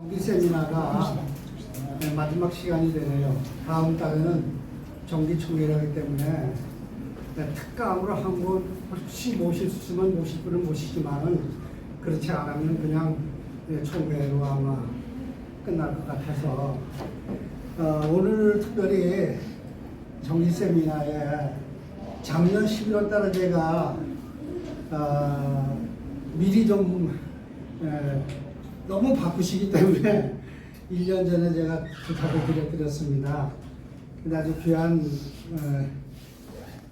정기 세미나가 마지막 시간이 되네요. 다음 달에는 정기총회라기 때문에 특감으로 한 번 혹시 모실 수 있으면 모실 분은 모시지만은 그렇지 않으면 그냥 총회로 아마 끝날 것 같아서 오늘 특별히 정기 세미나에 작년 11월 달에 제가 미리 좀 너무 바쁘시기 때문에 1년 전에 제가 부탁을 드렸습니다. 근데 아주 귀한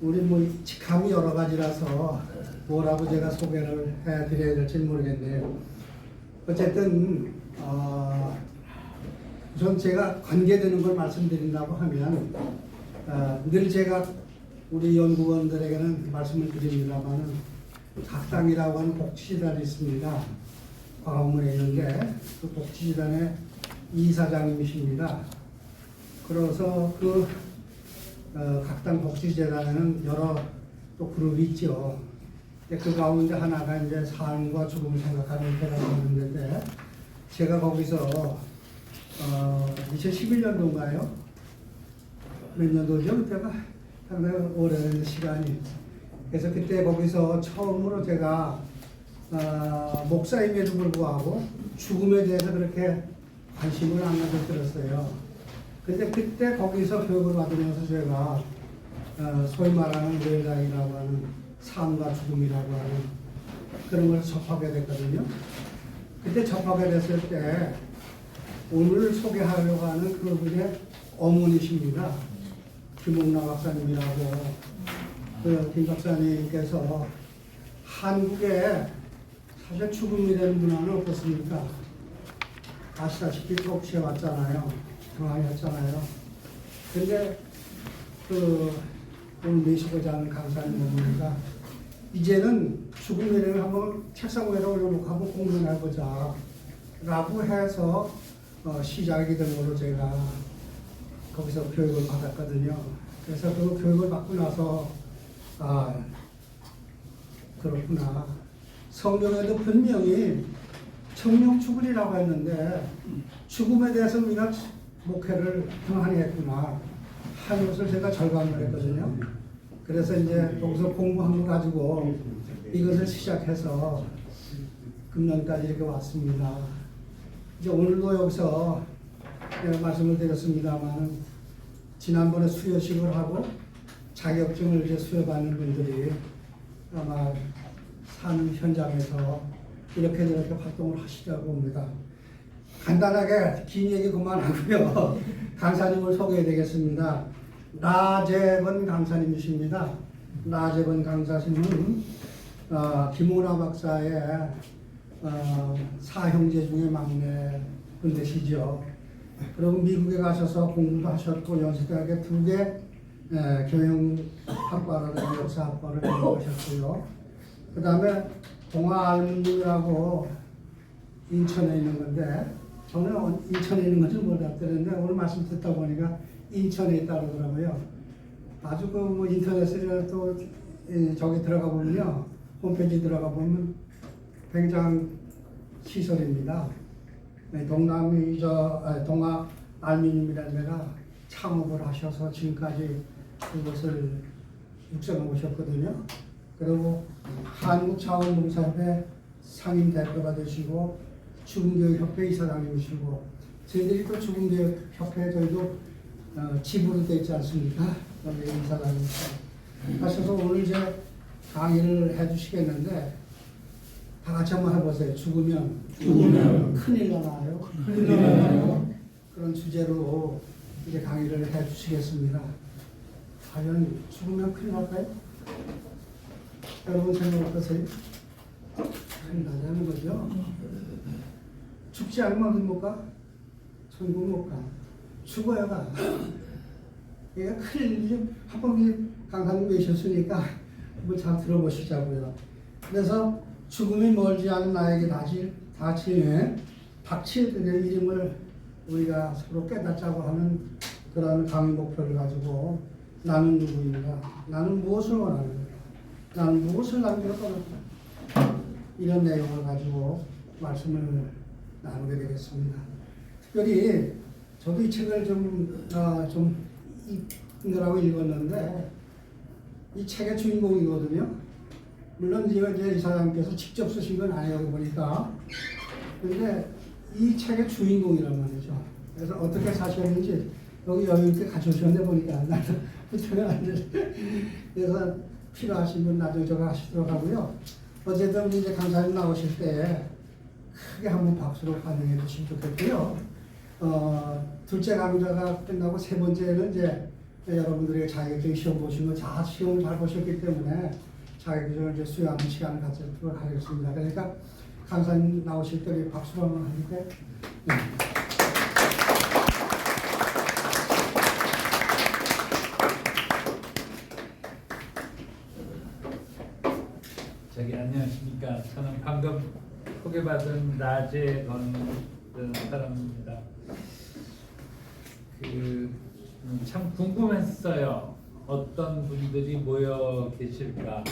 우리 뭐 직함이 여러 가지라서 뭐라고 제가 소개를 해드려야 될지 모르겠네요. 어쨌든 우선 제가 관계되는 걸 말씀드린다고 하면 늘 제가 우리 연구원들에게는 말씀을 드립니다만은 각당이라고 하는 복지재단이 있습니다. 광화문에 있는데 그 복지재단의 이사장님이십니다. 그래서 그 각당 복지재단에는 여러 또 그룹이 있죠. 그 가운데 하나가 이제 삶과 죽음을 생각하는 대단원인데 제가 거기서 2011년도인가요? 몇 년도죠? 그때가 상당히 오랜 시간이. 그래서 그때 거기서 처음으로 제가 목사임에도 불구하고 죽음에 대해서 그렇게 관심을 안 가졌어요. 근데 그때 거기서 교육을 받으면서 제가 소위 말하는 웰다이라고 하는 삶과 죽음이라고 하는 그런 걸 접하게 됐거든요. 그때 접하게 됐을 때 오늘 소개하려고 하는 그분의 어머니십니다. 김옥나 박사님이라고 그 김 박사님께서 한국에 사실 죽음이라는 문화는 어떻습니까? 아시다시피 독시에 왔잖아요. 평안이었잖아요. 근데 오늘 모시고자 하는 강사님 어머니가 이제는 죽음이라는 한번 책상 위에 올려놓고 한번 공론해보자 라고 해서 시작이 된 걸로 제가 거기서 교육을 받았거든요. 그래서 그 교육을 받고 나서 그렇구나. 성경에도 분명히 청령 죽으리라고 했는데 죽음에 대해서 우리가 목회를 평안히 했구나 하는 것을 제가 절감을 했거든요. 그래서 이제 거기서 공부한 거 가지고 이것을 시작해서 금년까지 이렇게 왔습니다. 이제 오늘도 여기서 내가 말씀을 드렸습니다만 지난번에 수여식을 하고 자격증을 이제 수여받는 분들이 아마 산 현장에서 이렇게 활동을 하시려고 봅니다. 간단하게 긴 얘기 그만하고요. 강사님을 소개해 되겠습니다. 나재건 강사님이십니다. 나재건 강사님은 김오나 박사의 사형제 중에 막내 분이시죠. 그리고 미국에 가셔서 공부도 하셨고 연세대학에 2개 경영학과라는 역사학과를 공부하셨고요. 그 다음에 동아알문이라고 인천에 있는 건데 저는 인천에 있는 건지 몰랐는데 오늘 말씀 듣다 보니까 인천에 있다고 그러더라고요. 아주 그 인터넷에 또 저기 들어가 보면요. 홈페이지 들어가 보면 굉장히 시설입니다. 동아 알미늄이라는 데가 창업을 하셔서 지금까지 그것을 육성해 오셨거든요. 그리고 한국자원봉사협회 상임 대표가 되시고 죽음교육협회 이사장님이시고 저희들이 또 죽음교육협회 저희도 지부로 되어 있지 않습니까? 여기 이사장님 하셔서 오늘 이제 강의를 해주시겠는데 다 같이 한번 해보세요. 죽으면 큰일 나나요? 큰일 나나요? 그런 주제로 이제 강의를 해주시겠습니다. 과연 죽으면 큰일 날까요? 여러분 생각 어떠세요? 큰일 나자는 거죠. 죽지 않으면 어디 못 가? 천국 못 가. 죽어야 가. 이게 큰일 한번 강사님 계셨으니까 한번 잘 들어보시자고요. 그래서 죽음이 멀지 않은 나에게 다치는 박치들의 이름을 우리가 서로 깨닫자고 하는 그런 강의 목표를 가지고 나는 누구인가? 나는 무엇을 원하는가? 나는 무엇을 남기고 떠났다? 이런 내용을 가지고 말씀을 나누게 되겠습니다. 특별히 저도 이 책을 좀 읽느라고 읽었는데 이 책의 주인공이거든요. 물론 이제 이사장께서 직접 쓰신 건 아니라고 보니까, 근데 이 책의 주인공이란 말이죠. 그래서 어떻게 사셨는지 여기 여유 있게 가져오셨네 보니까 나도 붙여가 안 돼. 그래서 필요하신 분 나중에 저거 하시도록 하고요. 어쨌든 이제 강사님 나오실 때 크게 한번 박수로 반응해 주시면 좋겠고요. 둘째 강좌가 끝나고 세 번째는 이제 여러분들이 자격증 시험 보시면 시험 잘 보셨기 때문에 자격증을 이제 수여하는 시간을 갖도록 하겠습니다. 그러니까 강사님 나오실 때 박수로 한번 하니까. 네. 안녕하십니까. 저는 방금 소개받은 나재건 사람입니다. 참 궁금했어요. 어떤 분들이 모여 계실까.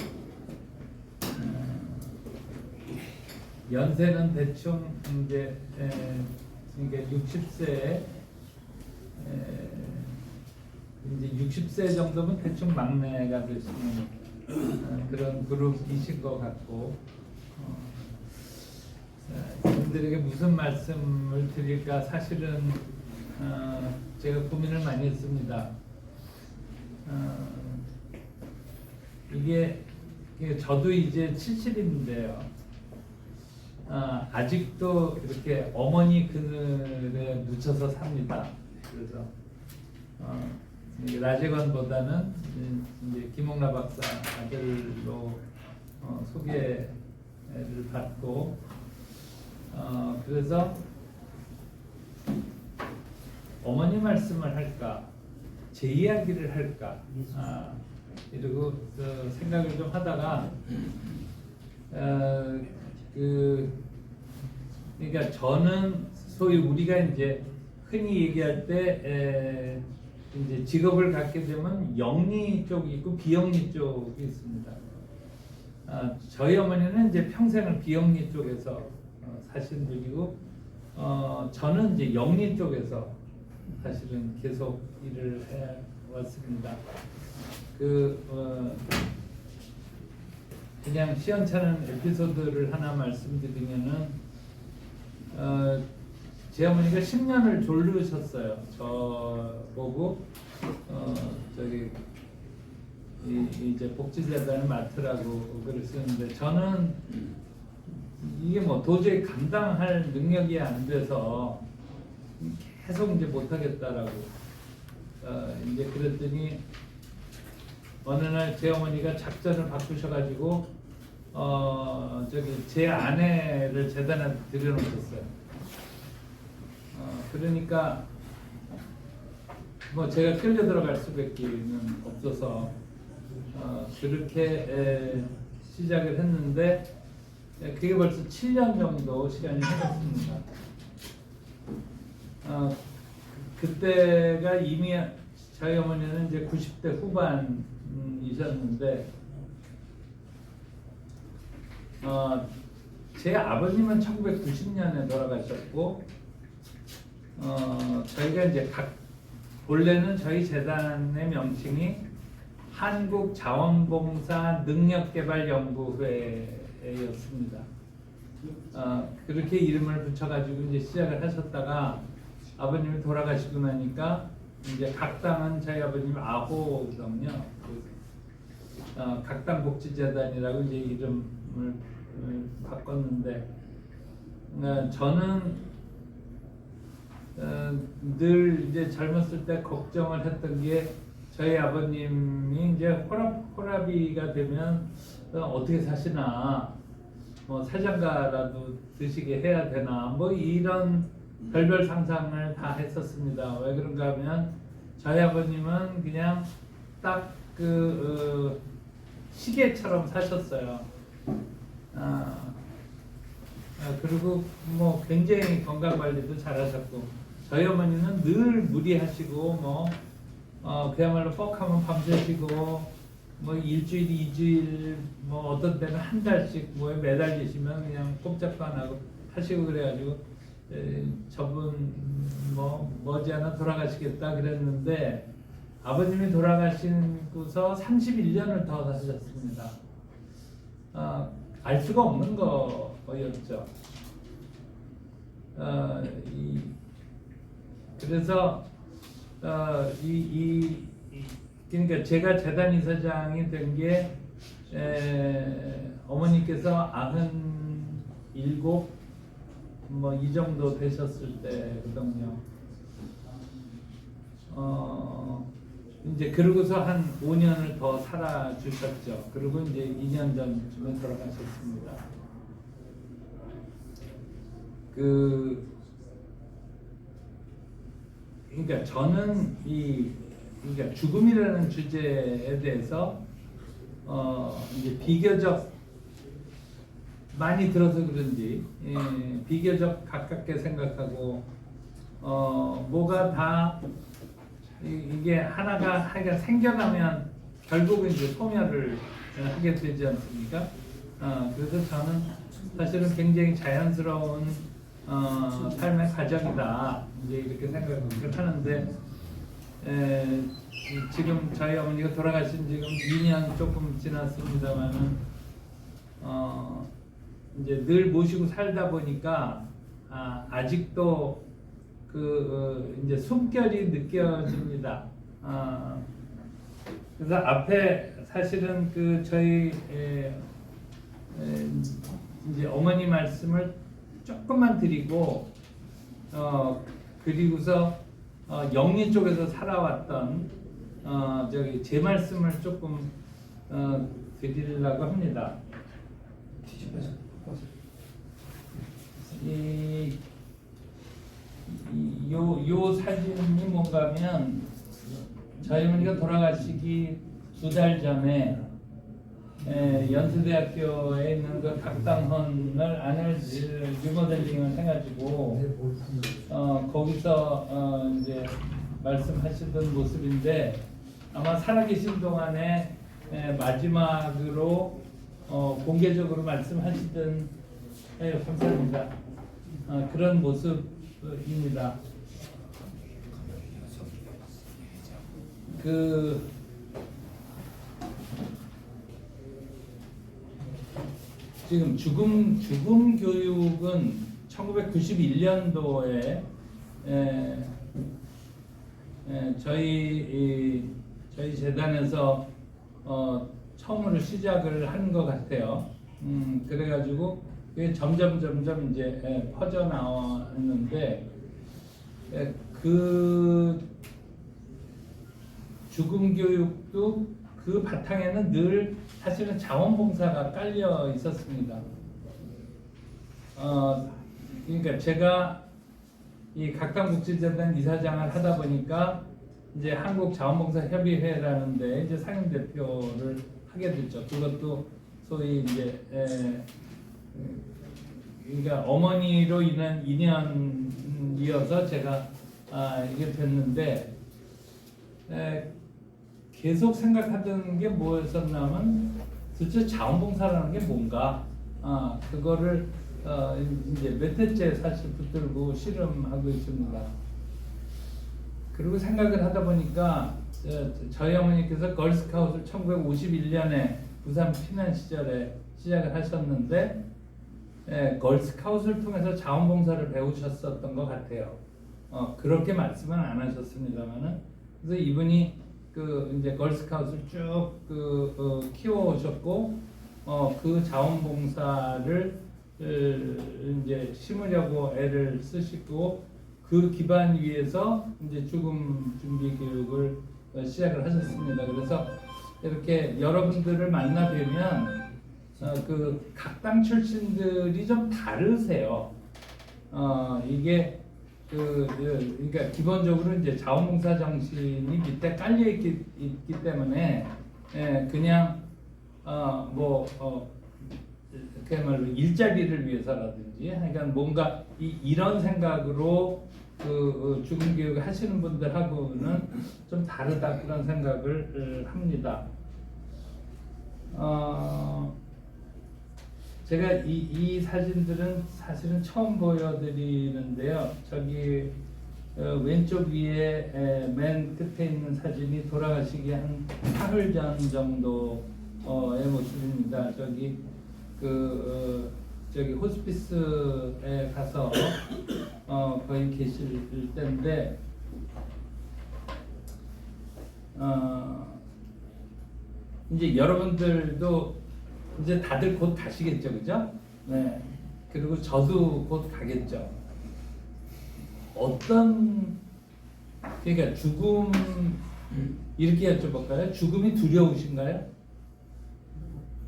연세는 대충 이제 그러니까 60세 이제 60세 정도면 대충 막내가 되시는 그런 그룹이신 것 같고, 분들에게 무슨 말씀을 드릴까 사실은 제가 고민을 많이 했습니다. 이게 저도 이제 70인데요. 아직도 이렇게 어머니 그늘에 묻혀서 삽니다. 그래서 나재건보다는 이제 김홍라 박사 아들로 소개를 받고, 그래서 어머니 말씀을 할까, 제 이야기를 할까, 이러고 생각을 좀 하다가 그러니까 저는 소위 우리가 이제 흔히 얘기할 때 이제 직업을 갖게 되면 영리 쪽이 있고 비영리 쪽이 있습니다. 저희 어머니는 이제 평생을 비영리 쪽에서 사신 분이고, 저는 이제 영리 쪽에서 사실은 계속 일을 해 왔습니다. 그냥 시원찮은 에피소드를 하나 말씀드리면은, 제 어머니가 10년을 졸르셨어요. 저 보고 저기 이제 복지재단을 맡으라고 그랬었는데, 저는 이게 뭐 도저히 감당할 능력이 안 돼서 계속 이제 못하겠다라고 이제 그랬더니 어느 날 제 어머니가 작전을 바꾸셔가지고 저기 제 아내를 재단에 들여놓으셨어요. 그러니까 뭐 제가 끌려 들어갈 수밖에는 없어서 그렇게 시작을 했는데, 그게 벌써 7년 정도 시간이 흘렀습니다. 그때가 이미 저희 어머니는 이제 90대 후반이셨는데, 제 아버님은 1990년에 돌아가셨고, 저희가 이제 본래는 저희 재단의 명칭이 한국자원봉사 능력개발연구회였습니다. 그렇게 이름을 붙여가지고 이제 시작을 하셨다가 아버님이 돌아가시고 나니까 이제 각당은 저희 아버님 아호거든요. 각당복지재단이라고 이제 이름을 바꿨는데, 저는 늘 이제 젊었을 때 걱정을 했던 게, 저희 아버님이 이제 호라비가 되면 어떻게 사시나, 뭐 살장가라도 드시게 해야 되나, 뭐 이런 별별 상상을 다 했었습니다. 왜 그런가 하면 저희 아버님은 그냥 딱 시계처럼 사셨어요. 그리고 뭐 굉장히 건강 관리도 잘하셨고, 저희 어머니는 늘 무리하시고 그야말로 뻑하면 밤새시고, 뭐 일주일, 2주일, 뭐 어떤 때는 한 달씩 뭐에 매달리시면 그냥 꼼짝도 안 하고 하시고, 그래가지고 저분 뭐 머지않아 돌아가시겠다 그랬는데 아버님이 돌아가시고서 31년을 더 사셨습니다. 알 수가 없는 거였죠. 그래서 그러니까 제가 재단 이사장이 된 게 어머니께서 97 뭐 이 정도 되셨을 때거든요. 이제 그러고서 한 5년을 더 살아 주셨죠. 그리고 이제 2년 전쯤에 돌아가셨습니다. 그러니까 저는 그러니까 죽음이라는 주제에 대해서 이제 비교적 많이 들어서 그런지 비교적 가깝게 생각하고 뭐가 다 이게 하나가 생겨나면 결국은 이제 소멸을 하게 되지 않습니까? 그래서 저는 사실은 굉장히 자연스러운 삶의 과정이다 이제 이렇게 생각을 하는데 지금 저희 어머니가 돌아가신 지금 2년 조금 지났습니다만은 이제 늘 모시고 살다 보니까 아직도 이제 숨결이 느껴집니다. 그래서 앞에 사실은 저희 이제 어머니 말씀을 조금만 드리고 그리고서 영리 쪽에서 살아왔던 제 말씀을 조금 드리려고 합니다. 요 사진이 뭔가면 저희 어머니가 돌아가시기 2달 전에 연세대학교에 있는 그 각당헌을 안을 리모델링을 해가지고 거기서 이제 말씀하시던 모습인데 아마 살아계신 동안에 마지막으로 공개적으로 말씀하시던 감사합니다. 그런 모습입니다. 지금 죽음 교육은 1991년도에 저희 재단에서 처음으로 시작을 한 것 같아요. 그래가지고 그게 점점 이제 퍼져 나왔는데 그 죽음 교육도 그 바탕에는 늘 사실은 자원봉사가 깔려 있었습니다. 그러니까 제가 이 각당복지재단 이사장을 하다 보니까 이제 한국자원봉사협의회라는데 이제 상임 대표를 하게 됐죠. 그것도 소위 이제 그러니까 어머니로 인한 인연이어서 제가 이게 됐는데 계속 생각하던 게 뭐였었냐면 도대체 자원봉사라는 게 뭔가 그거를 이제 몇 해째 사실 붙들고 씨름하고 있습니다. 그리고 생각을 하다 보니까 저희 어머니께서 걸스카웃을 1951년에 부산 피난 시절에 시작을 하셨는데 걸스카웃을 통해서 자원봉사를 배우셨었던 것 같아요. 그렇게 말씀은 안 하셨습니다만은 그래서 이분이 이제 걸스카웃을 쭉 키워오셨고 그 자원봉사를 이제 심으려고 애를 쓰시고 그 기반 위에서 이제 죽음 준비 교육을 시작을 하셨습니다. 그래서 이렇게 여러분들을 만나 뵈면 그 각당 출신들이 좀 다르세요. 이게 그러니까 기본적으로 이제 자원봉사 정신이 밑에 깔려 있기 때문에 그냥 그야말로 일자리를 위해서라든지 그러니까 뭔가 이런 생각으로 죽음 교육을 하시는 분들하고는 좀 다르다 그런 생각을 합니다. 제가 이 사진들은 사실은 처음 보여드리는데요. 저기 왼쪽 위에 맨 끝에 있는 사진이 돌아가시기 한 사흘 전 정도의 모습입니다. 저기 호스피스에 가서 거의 계실 때인데 이제 여러분들도 이제 다들 곧 가시겠죠, 그죠? 네. 그리고 저도 곧 가겠죠. 그러니까 죽음, 이렇게 여쭤볼까요? 죽음이 두려우신가요?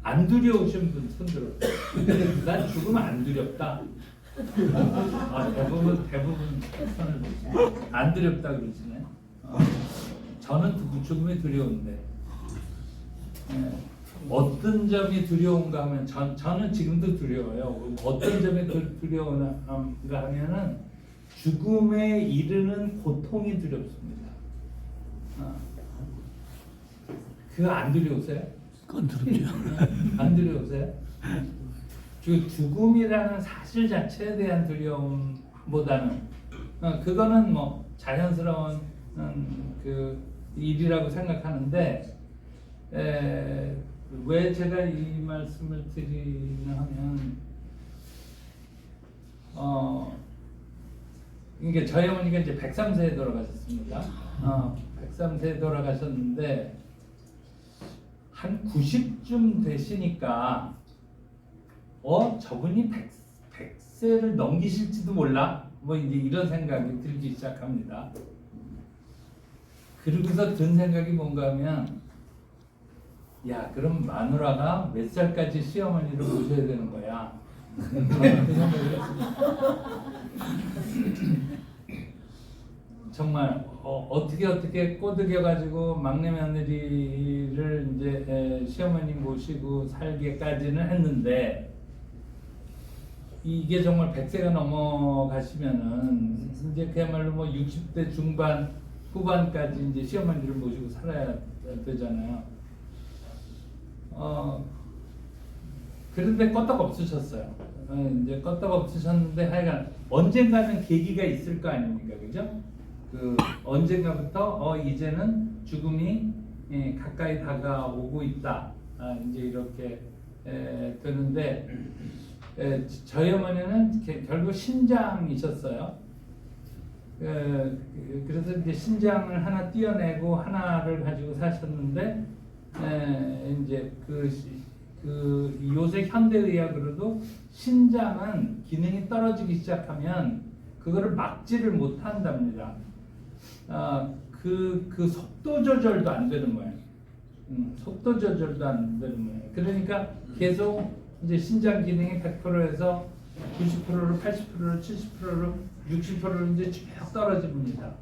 안 두려우신 분 손 들어요. 난 죽음 안 두렵다. 대부분 손을 드시네. 안 두렵다 그러시네. 저는 죽음이 두려운데. 네. 어떤 점이 두려운가 하면 저는 지금도 두려워요. 어떤 점이 두려운가 하면은 죽음에 이르는 고통이 두렵습니다. 그거 안 두려우세요? 그건 두렵죠. 안 두려우세요? 죽음이라는 사실 자체에 대한 두려움보다는 그거는 뭐 자연스러운 그 일이라고 생각하는데 왜 제가 이 말씀을 드리냐 하면 이게 저희 어머니가 이제 103세에 돌아가셨습니다. 103세에 돌아가셨는데 한 90쯤 되시니까 저분이 100세를 넘기실지도 몰라 뭐 이제 이런 생각이 들기 시작합니다. 그러고서 든 생각이 뭔가 하면 야 그럼 마누라가 몇 살까지 시어머니를 모셔야 되는 거야. 저는 그 생각을 했습니다. 정말 어떻게 꼬드겨 가지고 막내 며느리를 이제 시어머니 모시고 살게까지는 했는데 이게 정말 100세가 넘어가시면은 이제 그야말로 뭐 60대 중반 후반까지 이제 시어머니를 모시고 살아야 되잖아요. 그런데 껐다가 없으셨어요. 이제 껐다가 없으셨는데 하여간 언젠가는 계기가 있을 거 아닙니까, 그죠? 그 언젠가부터 이제는 죽음이 가까이 다가오고 있다. 이제 이렇게 되는데 저희 어머니는 결국 신장이셨어요. 그래서 이제 신장을 하나 띄어내고 하나를 가지고 사셨는데 이제 요새 현대의학으로도 신장은 기능이 떨어지기 시작하면 그거를 막지를 못한답니다. 그 속도 조절도 안 되는 거예요. 속도 조절도 안 되는 거예요. 그러니까 계속 이제 신장 기능이 100%에서 90%로 80%로 70%로 60%로 이제 쭉 떨어집니다.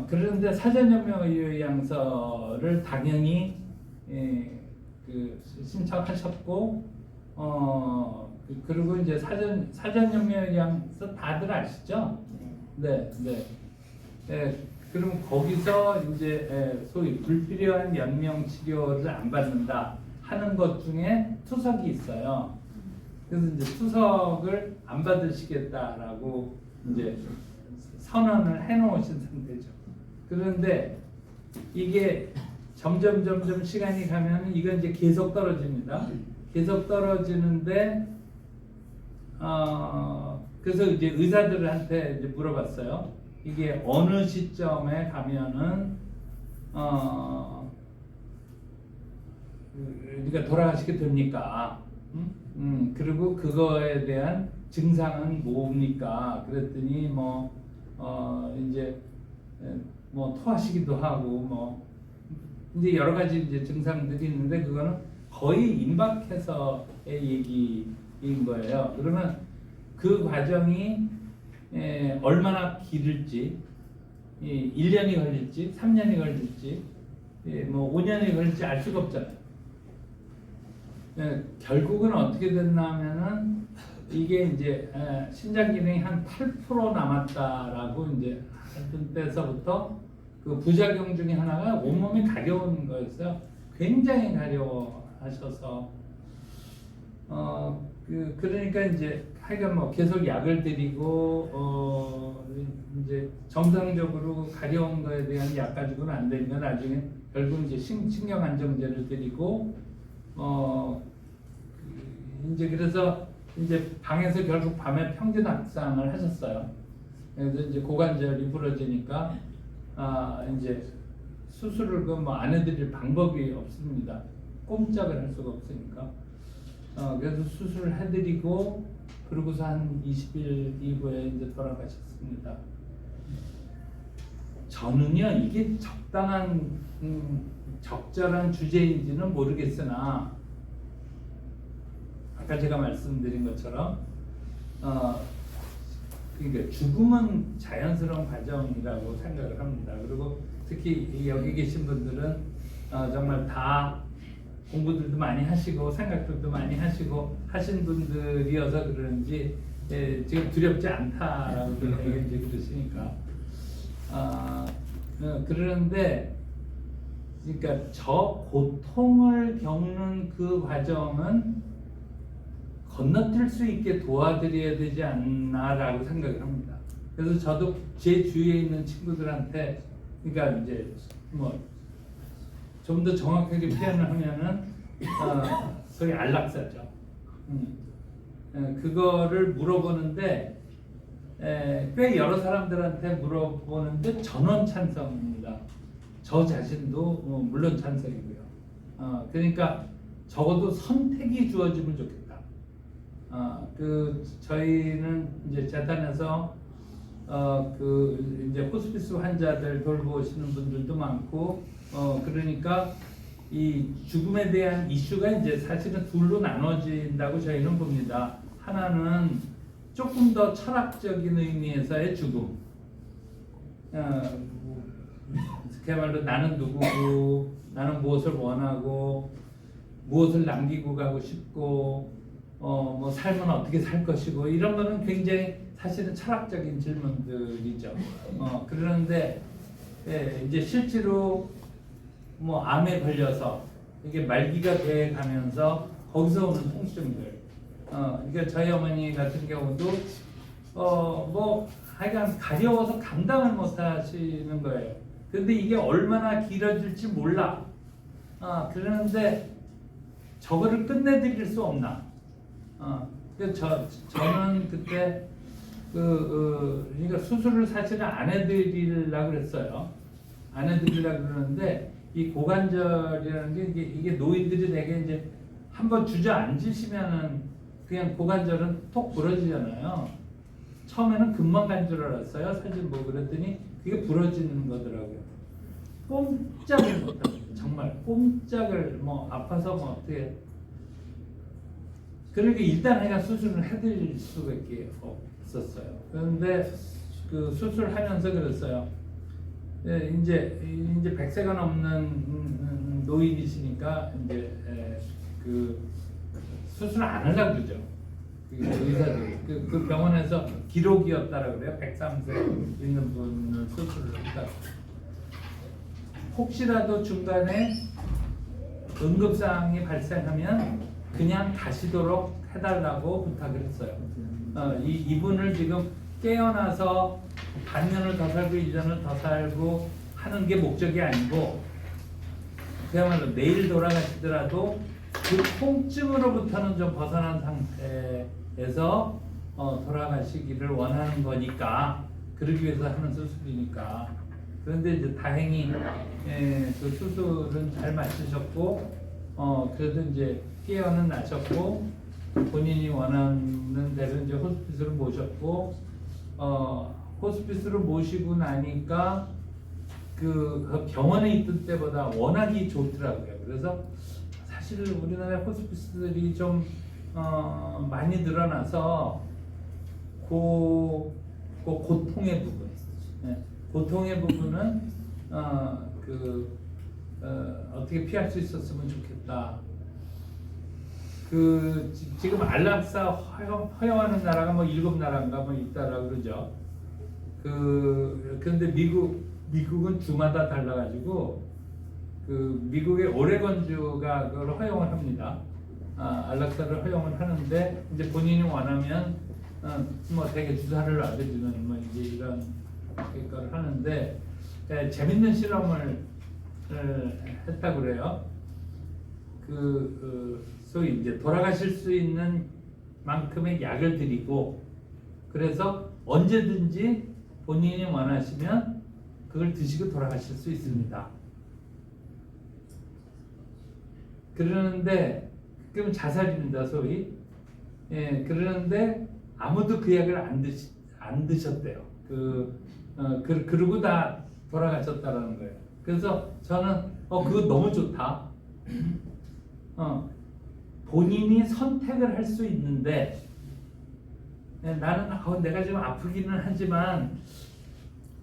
그런데 사전연명의료양서를 당연히 신청하셨고 그리고 이제 사전연명의료양서 다들 아시죠? 네. 그럼 거기서 이제 소위 불필요한 연명 치료를 안 받는다 하는 것 중에 투석이 있어요. 그래서 이제 투석을 안 받으시겠다라고 이제 선언을 해놓으신 상태죠. 그런데 이게 점점 시간이 가면 이건 이제 계속 떨어집니다. 계속 떨어지는데 그래서 이제 의사들한테 이제 물어봤어요. 이게 어느 시점에 가면은 우리가 돌아가시게 됩니까? 그리고 그거에 대한 증상은 뭡니까? 그랬더니 이제 뭐 토하시기도 하고 이제 여러 가지 이제 증상들이 있는데 그거는 거의 임박해서의 얘기인 거예요. 그러면 그 과정이 얼마나 길을지, 1년이 걸릴지, 3년이 걸릴지, 뭐 5년이 걸릴지 알 수가 없잖아요. 결국은 어떻게 됐나 하면은 이게 이제 신장 기능이 한 8% 남았다라고 이제 하던 때서부터 그 부작용 중에 하나가 온몸이 가려운 거였어요. 굉장히 가려워하는 하셔서 그러니까 이제 하여간 뭐 계속 약을 드리고 이제 정상적으로 가려운 거에 대한 약 가지고는 안 되니까 나중에 결국 이제 신경 안정제를 드리고 이제 그래서 이제 방에서 결국 밤에 평균 합상을 하셨어요. 그래서 이제 고관절이 부러지니까 이제 수술을 뭐 안 해드릴 방법이 없습니다. 꼼짝을 할 수가 없으니까. 그래서 수술을 해드리고 그러고서 한 20일 이후에 이제 돌아가셨습니다. 저는요 이게 적당한 적절한 주제인지는 모르겠으나 아까 제가 말씀드린 것처럼 그러니까 죽음은 자연스러운 과정이라고 생각을 합니다. 그리고 특히 여기 계신 분들은 정말 다 공부들도 많이 하시고 생각들도 많이 하시고 하신 분들이어서 그런지 지금 두렵지 않다라고 이제 그러시니까 그러는데 그러니까 저 고통을 겪는 그 과정은 건너뛸 수 있게 도와드려야 되지 않나라고 생각을 합니다. 그래서 저도 제 주위에 있는 친구들한테 그러니까 이제 뭐 좀 더 정확하게 표현을 하면은 소위 안락사죠. 그거를 물어보는데 꽤 여러 사람들한테 물어보는데 전원 찬성입니다. 저 자신도 물론 찬성이고요. 그러니까 적어도 선택이 주어지면 좋겠다. 저희는 이제 재단에서 이제 호스피스 환자들 돌보시는 분들도 많고 그러니까 이 죽음에 대한 이슈가 이제 사실은 둘로 나눠진다고 저희는 봅니다. 하나는 조금 더 철학적인 의미에서의 죽음. 그야말로 나는 누구고, 나는 무엇을 원하고, 무엇을 남기고 가고 싶고, 뭐 삶은 어떻게 살 것이고 이런 거는 굉장히 사실은 철학적인 질문들이죠. 그러는데 이제 실제로 뭐 암에 걸려서 이게 말기가 돼 가면서 거기서 오는 통증들. 그러니까 저희 어머니 같은 경우도 뭐 하여간 가려워서 감당을 못 하시는 거예요. 근데 이게 얼마나 길어질지 몰라. 그러는데 저거를 끝내드릴 수 없나? 저는 그때 그러니까 수술을 사실은 안 해드리려고 그랬어요. 안 해드리려고 그러는데 이 고관절이라는 게 이게 노인들이 되게 이제 한번 주저앉으시면은 그냥 고관절은 톡 부러지잖아요. 처음에는 금방 간 줄 알았어요. 사진 보고 그랬더니 그게 부러지는 거더라고요. 꼼짝을 못합니다. 정말 꼼짝을 뭐 아파서 뭐 어떻게 그러니까 일단 내가 수술을 해드릴 수밖에 없었어요. 그런데 그 수술하면서 그랬어요. 이제 100세가 넘는 노인이시니까 이제 그 수술 안 하려고 그러죠. 의사들이 그 병원에서 기록이었다라고 그래요. 103세 있는 분을 수술을 했다. 혹시라도 중간에 응급사항이 발생하면 그냥 가시도록 해달라고 부탁을 했어요. 이분을 지금 깨어나서 반년을 더 살고 1년을 더 살고 하는 게 목적이 아니고 그야말로 내일 돌아가시더라도 그 통증으로부터는 좀 벗어난 상태에서 돌아가시기를 원하는 거니까 그러기 위해서 하는 수술이니까. 그런데 이제 다행히 그 수술은 잘 마치셨고 그래도 이제 깨어는 나셨고 본인이 원하는 대로 이제 호스피스로 모셨고 호스피스로 모시고 나니까 그 병원에 있던 때보다 워낙이 좋더라고요. 그래서 사실 우리나라 호스피스들이 좀 많이 늘어나서 그 고통의 부분, 고통의 부분은 어떻게 피할 수 있었으면 좋겠다. 지금 안락사 허용하는 나라가 뭐 7나라인가 뭐 있다라고 그러죠. 그런데 미국은 주마다 달라가지고 그 미국의 오레곤주가 그걸 허용을 합니다. 안락사를 허용을 하는데 이제 본인이 원하면 뭐 되게 주사를 놔주는 뭐 이제 이런 걸 하는데 재밌는 실험을 했다고 그래요. 소위 이제 돌아가실 수 있는 만큼의 약을 드리고 그래서 언제든지 본인이 원하시면 그걸 드시고 돌아가실 수 있습니다. 그러는데 그럼 자살입니다, 소위. 예, 그러는데 아무도 그 약을 안 드셨대요. 그러고 다 돌아가셨다라는 거예요. 그래서 저는 그거 너무 좋다. 본인이 선택을 할 수 있는데 나는 내가 좀 아프기는 하지만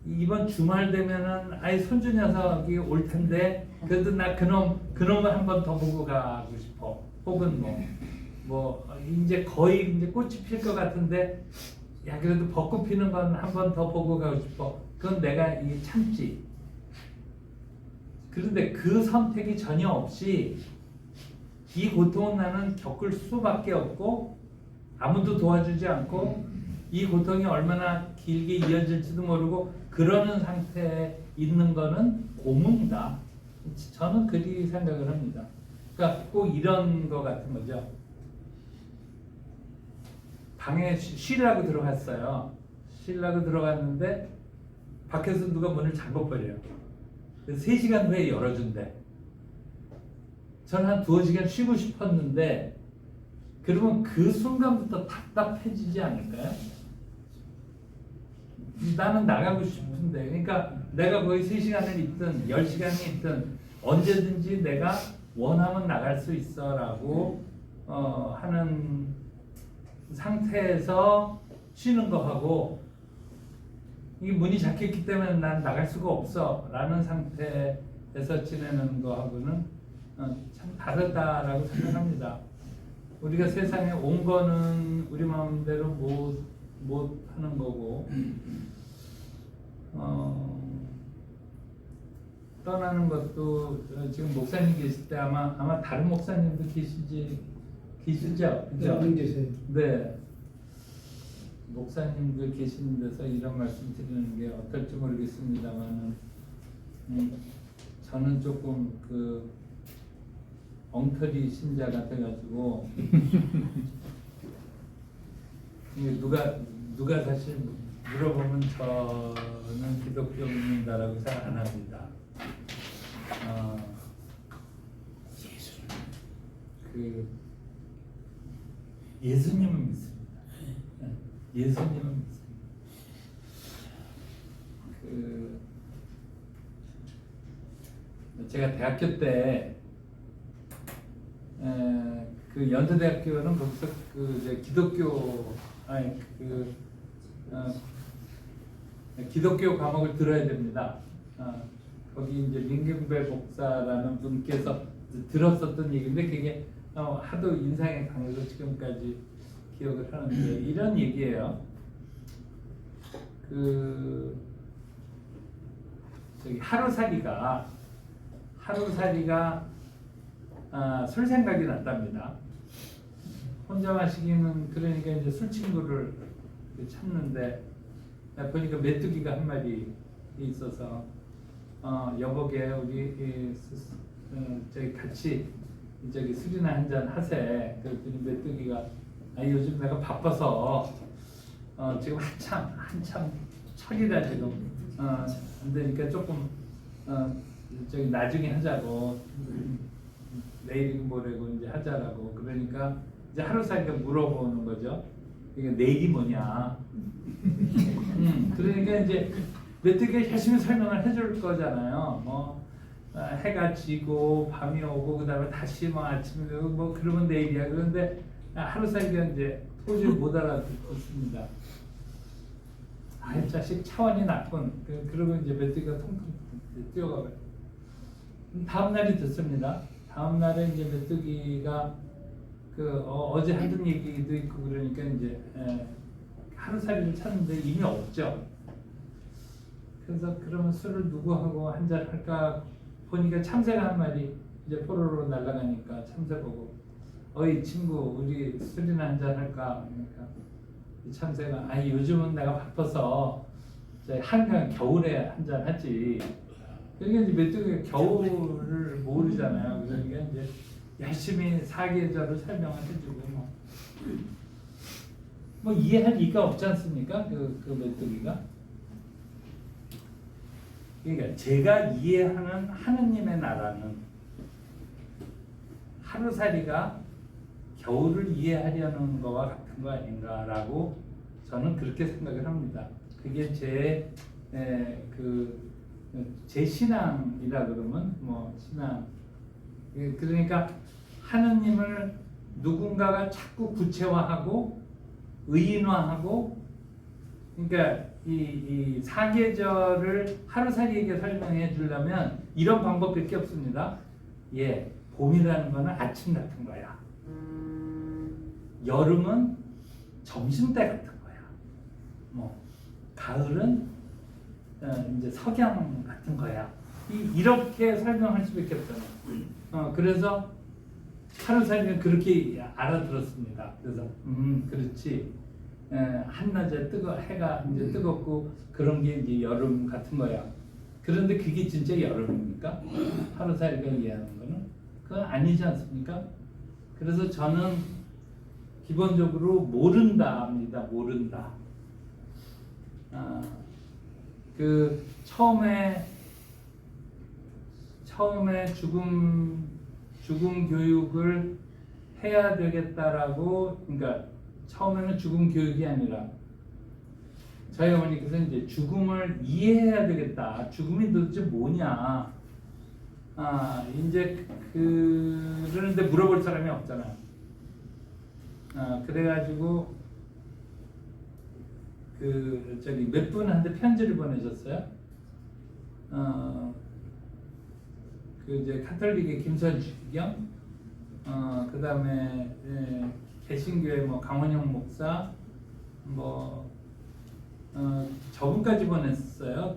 이번 주말 되면은 아이 손주 녀석이 올 텐데 그래도 나 그놈을 한 번 더 보고 가고 싶어. 혹은 뭐 이제 거의 이제 꽃이 필 것 같은데 야 그래도 벚꽃 피는 건 한 번 더 보고 가고 싶어. 그건 내가 이 참지. 그런데 그 선택이 전혀 없이 이 고통은 나는 겪을 수밖에 없고 아무도 도와주지 않고 이 고통이 얼마나 길게 이어질지도 모르고 그러는 상태에 있는 거는 고문이다. 저는 그리 생각을 합니다. 그러니까 꼭 이런 거 같은 거죠. 방에 쉬려고 들어갔어요. 쉬려고 들어갔는데 밖에서 누가 문을 잠궈버려요. 그래서 3시간 후에 열어준대. 저는 한 2시간 쉬고 싶었는데 그러면 그 순간부터 답답해지지 않을까요? 나는 나가고 싶은데 그러니까 내가 거기 3시간을 있든 10시간이 있든 언제든지 내가 원하면 나갈 수 있어 라고 하는 상태에서 쉬는 거하고 이게 문이 잠겼기 때문에 난 나갈 수가 없어 라는 상태에서 지내는 거하고는 참 다르다라고 생각합니다. 우리가 세상에 온 거는 우리 마음대로 못 하는 거고 떠나는 것도 지금 목사님 계실 때 아마 다른 목사님도 계시죠? 그죠? 계세요. 네. 목사님들 계시는 데서 이런 말씀 드리는 게 어떨지 모르겠습니다만은 저는 조금 엉터리 신자 같아가지고 이게 누가 사실 물어보면 저는 기독교 믿는다라고 생각 안 합니다. 예수님은 믿습니다. 예수님은 믿습니다. 제가 대학교 때 그 연세대학교는 거기서 기독교 과목을 들어야 됩니다. 거기 이제 민경배 목사라는 분께서 들었었던 얘기인데 그게 하도 인상에 강해서 지금까지 기억을 하는데 이런 얘기예요. 하루살이가 술 생각이 났답니다. 혼자 마시기는 그러니까 이제 술 친구를 찾는데 보니까 메뚜기가 한 마리 있어서 여보게 우리 저기 같이 저기 술이나 한잔 하세. 그랬더니 메뚜기가 요즘 내가 바빠서 지금 한참 철이라 지금 안 되니까 조금 저기 나중에 하자고 내일이고 모레고 이제 하자라고 그러니까 이제 하루살이가 물어보는 거죠. 이게 내일이 뭐냐. 그러니까 이제 메뚜기가 열심히 설명을 해줄 거잖아요. 뭐 해가 지고 밤이 오고 그다음에 다시 뭐 아침에 뭐 그러면 내일이야. 그런데 하루살이가 이제 도저히 못 알아듣습니다. 이 자식 차원이 낮군. 그러고 이제 메뚜기가 통통 뛰어가고요. 다음 날이 됐습니다. 다음 날에 이제 메뚜기가 어제 하던 얘기도 있고 그러니까 이제 하루살이를 찾는데 이미 없죠. 그래서 그러면 술을 누구하고 한잔 할까 보니까 참새가 한 마리 이제 포로로 날아가니까 참새 보고 어이 친구 우리 술이나 한잔 할까? 그러니까 이 참새가 아니 요즘은 내가 바빠서 이제 한강 겨울에 한잔 하지. 그러니까 이제 메뚜기가 겨울을 모르잖아요. 그러니까 이제 열심히 사계절을 설명을 해주고 뭐 이해할 리가 없지 않습니까? 그 메뚜기가. 그러니까 제가 이해하는 하느님의 나라는 하루살이가 겨울을 이해하려는 거와 같은 거 아닌가라고 저는 그렇게 생각을 합니다. 그게 제 신앙이라 그러면 뭐 신앙. 그러니까 하느님을 누군가가 자꾸 구체화하고 의인화하고, 그러니까 이 사계절을 하루살이에게 설명해 주려면 이런 방법밖에 없습니다. 예, 봄이라는 거는 아침 같은 거야. 여름은 점심때 같은 거야. 뭐 가을은 이제 석양 같은 거야. 이렇게 설명할 수밖에 없잖아요. 그래서 하루살이는 그렇게 알아들었습니다. 그래서 그렇지. 한낮에 해가 이제 뜨겁고 그런 게 이제 여름 같은 거야. 그런데 그게 진짜 여름입니까? 하루살이가 이해하는 거는 그건 아니지 않습니까? 그래서 저는 기본적으로 모른다입니다. 모른다. 그 처음에 죽음 교육을 해야 되겠다라고, 그러니까 처음에는 죽음 교육이 아니라 저희 어머니께서 이제 죽음을 이해해야 되겠다. 죽음이 도대체 뭐냐? 이제 그러는데 물어볼 사람이 없잖아요. 그래가지고 몇 분한테 편지를 보내셨어요. 이제 카톨릭의 김선주경, 그 다음에 개신교의 뭐 강원영 목사, 저분까지 보냈어요.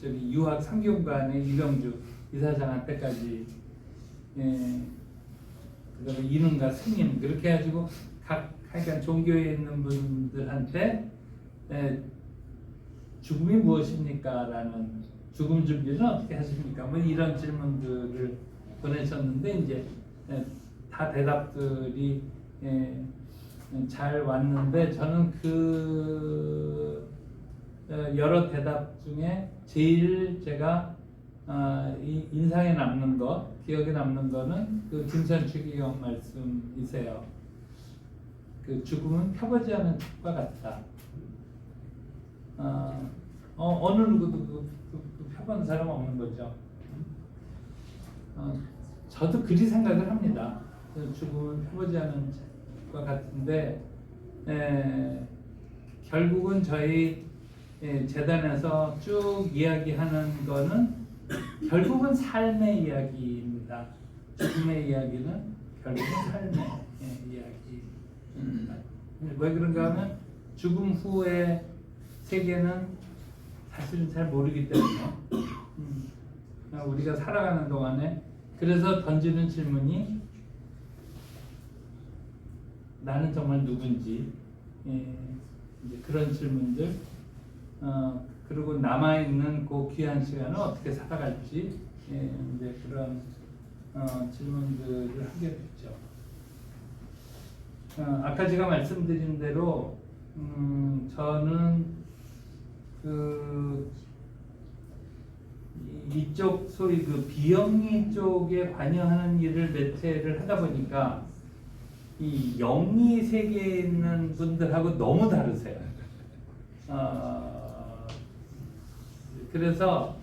유학 상경관의 유병주 이사장한테까지. 그다음에 이능가 스님, 그렇게 해가지고 하여간 종교에 있는 분들한테 죽음이 무엇입니까? 라는, 죽음 준비는 어떻게 하십니까? 뭐 이런 질문들을 보내셨는데 이제 다 대답들이 잘 왔는데, 저는 여러 대답 중에 제일 제가 인상에 남는 거, 기억에 남는 거는 그 김선추기경 말씀이세요. 그 죽음은 펴보지 않은 책과 같다. 어느 누구도 펴본 사람 없는 거죠. 저도 그리 생각을 합니다. 죽음은 펴보지 않은 책과 같은데, 결국은 저희 재단에서 쭉 이야기하는 거는 결국은 삶의 이야기입니다. 죽음의 이야기는 결국은 삶의 이야기입니다. 왜 그런가 하면 죽음 후의 세계는 사실은 잘 모르기 때문에 우리가 살아가는 동안에, 그래서 던지는 질문이 나는 정말 누군지, 이제 그런 질문들, 그리고 남아있는 그 귀한 시간을 어떻게 살아갈지, 이제 그런 질문들을 하게 됐죠. 아까 제가 말씀드린 대로 저는 이쪽 소위 비영리 쪽에 관여하는 일을 매체를 하다 보니까 이 영리 세계에 있는 분들하고 너무 다르세요. 그래서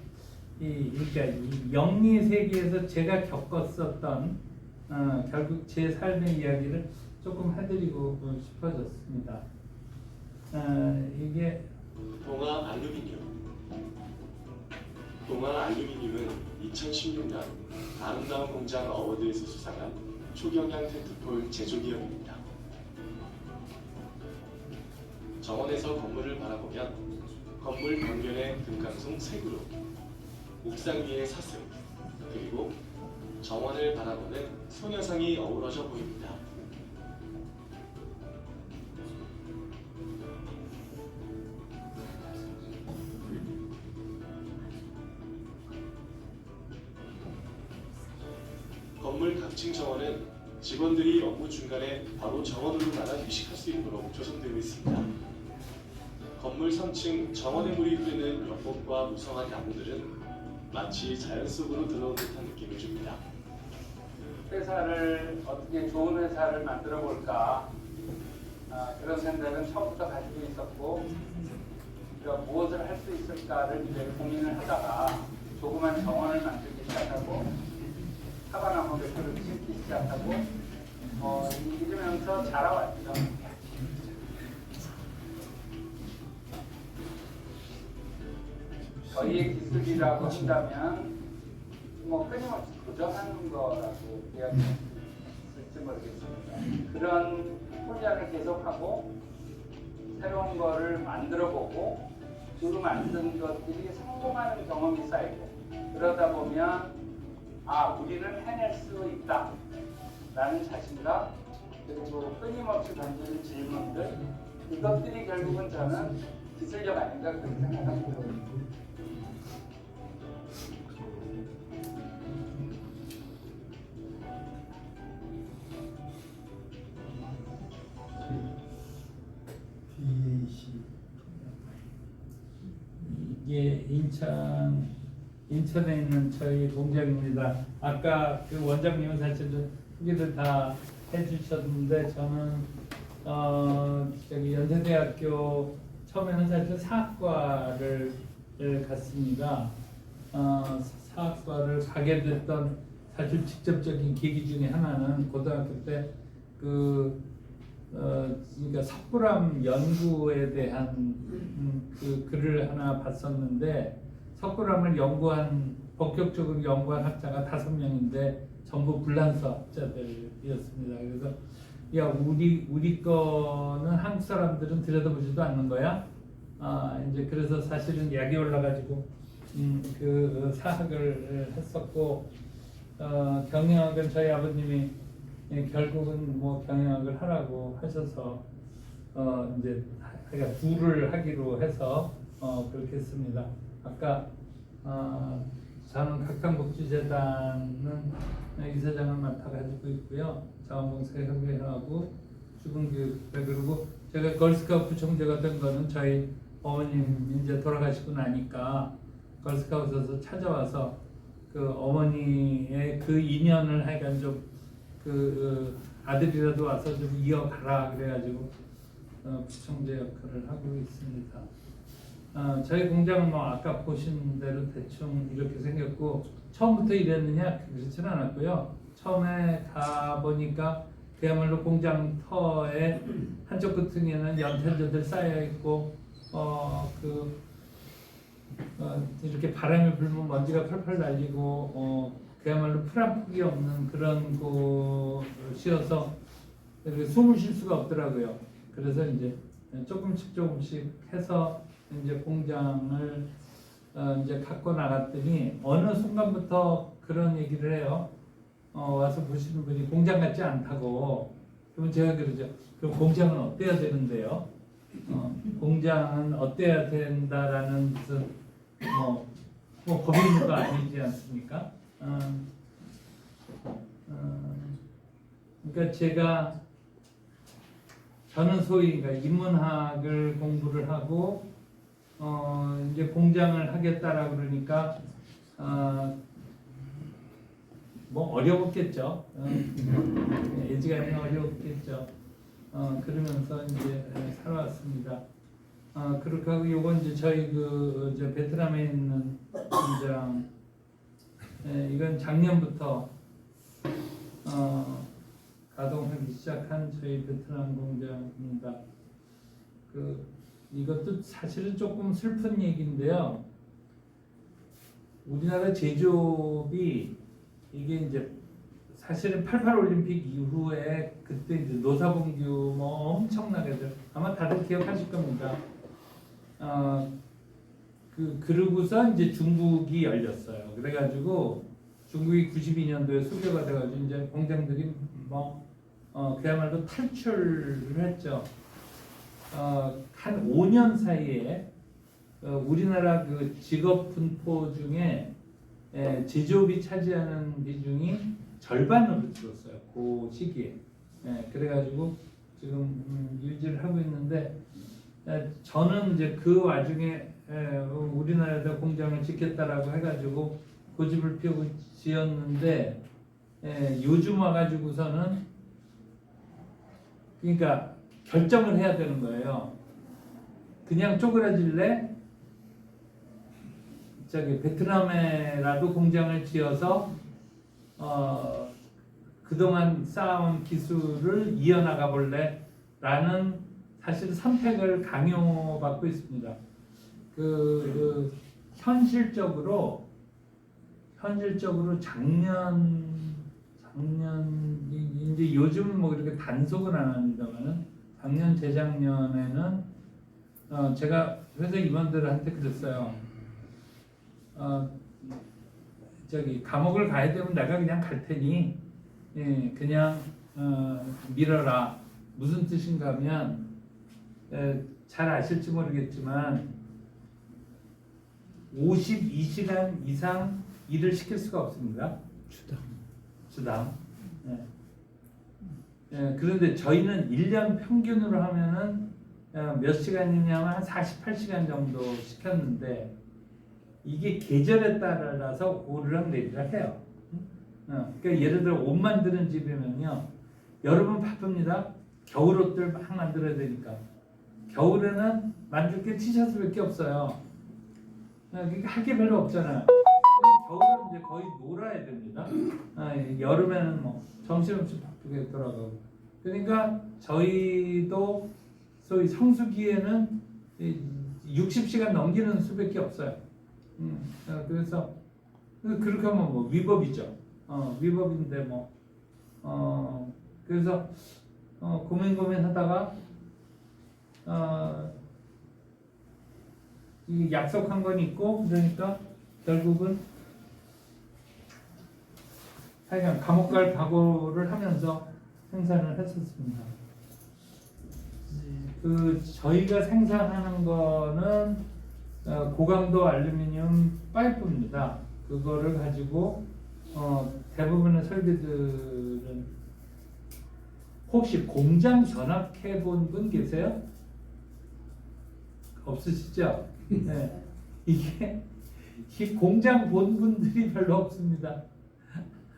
그러니까 이 영리 세계에서 제가 겪었었던 결국 제 삶의 이야기를 조금 해드리고 싶어졌습니다. 이게 동아 알루미늄은 2016년 아름다운 공장 어워드에서 수상한 초경량 텐트폴 제조기업입니다. 정원에서 건물을 바라보면 건물 벽면의 금강송 3그룹, 옥상 위의 사슴, 그리고 정원을 바라보는 소녀상이 어우러져 보입니다. 건물 각층 정원은 직원들이 업무 중간에 바로 정원으로 나가 휴식할 수 있도록 조성되어 있습니다. 건물 3층 정원의 물이 흐르는 연못과 무성한 나무들은 마치 자연 속으로 들어온 듯한 느낌을 줍니다. 회사를 어떻게 좋은 회사를 만들어 볼까 그런 생각은 처음부터 가지고 있었고 우리가 무엇을 할 수 있을까를 이제 고민을 하다가 조그만 정원을 만들기 시작하고 사과나무 몇 그루 심기 시작하고 이러면서 자라왔죠. 저희의 기술이라고 한다면 뭐 끊임없이 도전하는 거라고 이야기할 수 있을지 모르겠습니다. 그런 훈련을 계속하고 새로운 거를 만들어보고 그 만든 것들이 성공하는 경험이 쌓이고 그러다 보면 우리는 해낼 수 있다 라는 자신감 그리고 끊임없이 던지는 질문들 이것들이 결국은 저는 기술력 아닌가 그렇게 생각합니다. 이게 인천에 있는 저희 공장입니다. 아까 그 원장님은 사실은 소개를 다 해주셨는데 저는 저기 연세대학교 처음에는 사실 사학과를 갔습니다. 사학과를 가게 됐던 사실 직접적인 계기 중에 하나는 고등학교 때 그러니까 석굴암 연구에 대한 그 글을 하나 봤었는데 석굴암을 본격적으로 연구한 학자가 5명인데 전부 불란서 학자들이었습니다. 그래서 야 우리 거는 한국 사람들은 들여다보지도 않는 거야. 이제 그래서 사실은 약이 올라가지고 그 사학을 했었고 경영학은 저희 아버님이 결국은 뭐 경영학을 하라고 하셔서 이제 그러니까 둘을 하기로 해서 그렇게 했습니다. 아까 저는 각당복지재단은 이사장을 맡아가지고 있고요. 자원봉사협의회하고 주군교육회 그리고 제가 걸스카우트 부총재가 된 거는 저희 어머님 이제 돌아가시고 나니까 걸스카우트에서 찾아와서 그 어머니의 그 인연을 하여간 좀 그 아들이라도 와서 좀 이어가라 그래가지고 부총재 역할을 하고 있습니다. 저희 공장은 뭐 아까 보신 대로 대충 이렇게 생겼고 처음부터 이랬느냐 그렇지는 않았고요. 처음에 가 보니까 그야말로 공장 터에 한쪽 끝에는 연탄재들 쌓여 있고 이렇게 바람이 불면 먼지가 펄펄 날리고 그야말로 풀 한 폭이 없는 그런 곳이어서 숨을 쉴 수가 없더라고요. 그래서 이제 조금씩 해서 이제 공장을 이제 갖고 나갔더니 어느 순간부터 그런 얘기를 해요. 와서 보시는 분이 공장 같지 않다고. 그러면 제가 그러죠. 그럼 공장은 어때야 되는데요? 공장은 어때야 된다라는 무슨 뭐 법이 있는 거 아니지 않습니까? 그러니까 저는 소위 그러니까 인문학을 공부를 하고 이제 공장을 하겠다라 그러니까 뭐 어려웠겠죠. 예지간히 어려웠겠죠. 그러면서 이제 살아왔습니다. 그렇게 하고 요건 이제 저희 이제 베트남에 있는 공장. 이건 작년부터 가동하기 시작한 저희 베트남 공장입니다. 이것도 사실은 조금 슬픈 얘기인데요. 우리나라 제조업이 이게 이제 사실은 88 올림픽 이후에 그때 이제 노사분 규모 엄청나게 아마 다들 기억하실 겁니다. 그러고서 이제 중국이 열렸어요. 그래가지고 중국이 92년도에 수교가 돼가지고 이제 공장들이 그야말로 탈출을 했죠. 한 5년 사이에 우리나라 그 직업 분포 중에 제조업이 차지하는 비중이 절반으로 줄었어요. 그 시기에. 그래가지고 지금 유지를 하고 있는데 저는 이제 그 와중에 우리나라에다 공장을 짓겠다라고 해가지고 고집을 피우고 지었는데 요즘 와가지고서는 그러니까 결정을 해야 되는 거예요. 그냥 쪼그라질래? 저기 베트남에라도 공장을 지어서 그동안 쌓아온 기술을 이어나가 볼래? 라는 사실 선택을 강요받고 있습니다. 현실적으로 작년 이제 요즘은 뭐 이렇게 단속은 안 합니다만은 작년 재작년에는 제가 회사 임원들한테 그랬어요. 저기 감옥을 가야 되면 내가 그냥 갈 테니 그냥 밀어라. 무슨 뜻인가 하면 잘 아실지 모르겠지만 52시간 이상 일을 시킬 수가 없습니다. 주당. 그런데 저희는 1년 평균으로 하면은 몇 시간이냐면 한 48시간 정도 시켰는데 이게 계절에 따라서 오르락 내리락 해요. 그러니까 예를 들어 옷 만드는 집이면요. 여름은 바쁩니다. 겨울 옷들 막 만들어야 되니까. 겨울에는 만들 게 티셔츠밖에 없어요. 그러니까 할 게 별로 없잖아요. 겨울은 이제 거의 놀아야 됩니다. 여름에는 뭐 정신없이 바쁘게 돌아가고. 그러니까 저희도 소위 성수기에는 60시간 넘기는 수밖에 없어요. 그래서 그렇게 하면 뭐 위법이죠. 위법인데 뭐 그래서 고민하다가 이 약속한 건 있고 그러니까 결국은 하여간 감옥 갈 각오를 하면서 생산을 했었습니다. 저희가 생산하는 거는 고강도 알루미늄 파이프입니다. 그거를 가지고 대부분의 설비들은 혹시 공장 견학해 본 분 계세요? 없으시죠? 네. 이 공장 본 분들이 별로 없습니다.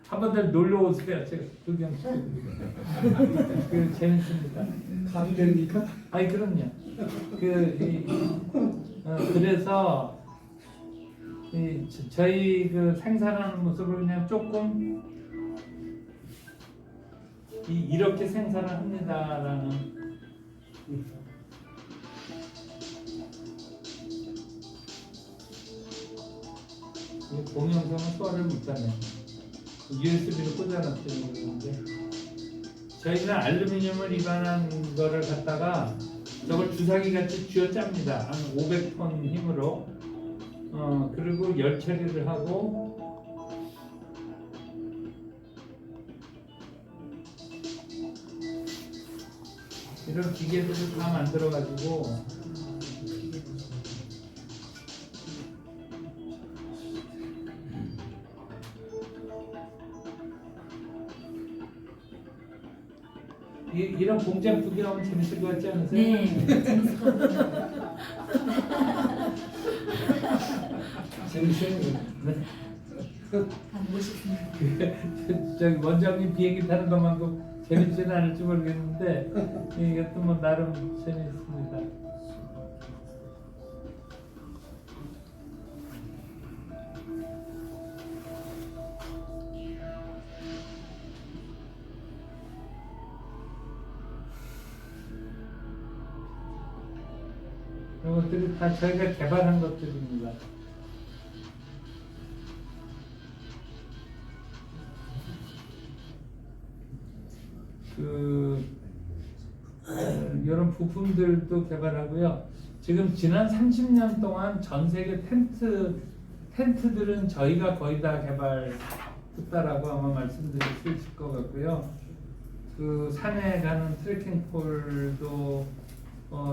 한번들 놀러 오세요. 제가 구경시켜드릴게요. 재밌습니다. 가도 됩니까? 아니 그럼요. 그래서 저희 생산하는 모습을 그냥 조금 이렇게 생산을 합니다라는 동영상은 소화를 못하네. USB로 꽂아놨더니 그러는데 저희는 알루미늄을 입안한 거를 갖다가 저걸 주사기 같이 쥐어짭니다. 한 500톤 힘으로. 그리고 열 처리를 하고 이런 기계들을 다 만들어 가지고 이런 공장 구경하면 재밌을 것 같지 않으세요? 네, 재밌을 것 같아요. 재밌어요. 네. 가고 싶습니다. 저기 원장님 비행기 타는 것만큼 재밌지는 않을지 모르겠는데 이것도 뭐 나름 재밌습니다. 이런 것들이 다 저희가 개발한 것들입니다. 이런 부품들도 개발하고요. 지금 지난 30년 동안 전 세계 텐트들은 저희가 거의 다 개발했다라고 아마 말씀드릴 수 있을 것 같고요. 그 산에 가는 트레킹 폴도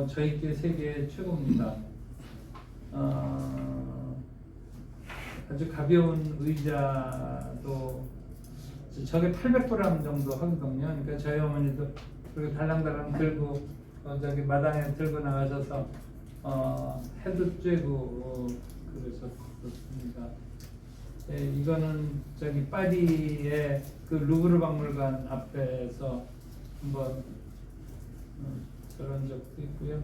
저희께 세계 최고입니다. 아주 가벼운 의자도 저게 800g 정도 하거든요. 그러니까 저희 어머니도 그렇게 달랑달랑 들고 저기 마당에 들고 나가셔서 해도 쬐고 그러셨습니다. 예, 이거는 저기 파리의 그 루브르 박물관 앞에서 한번 저런 적도 있고요.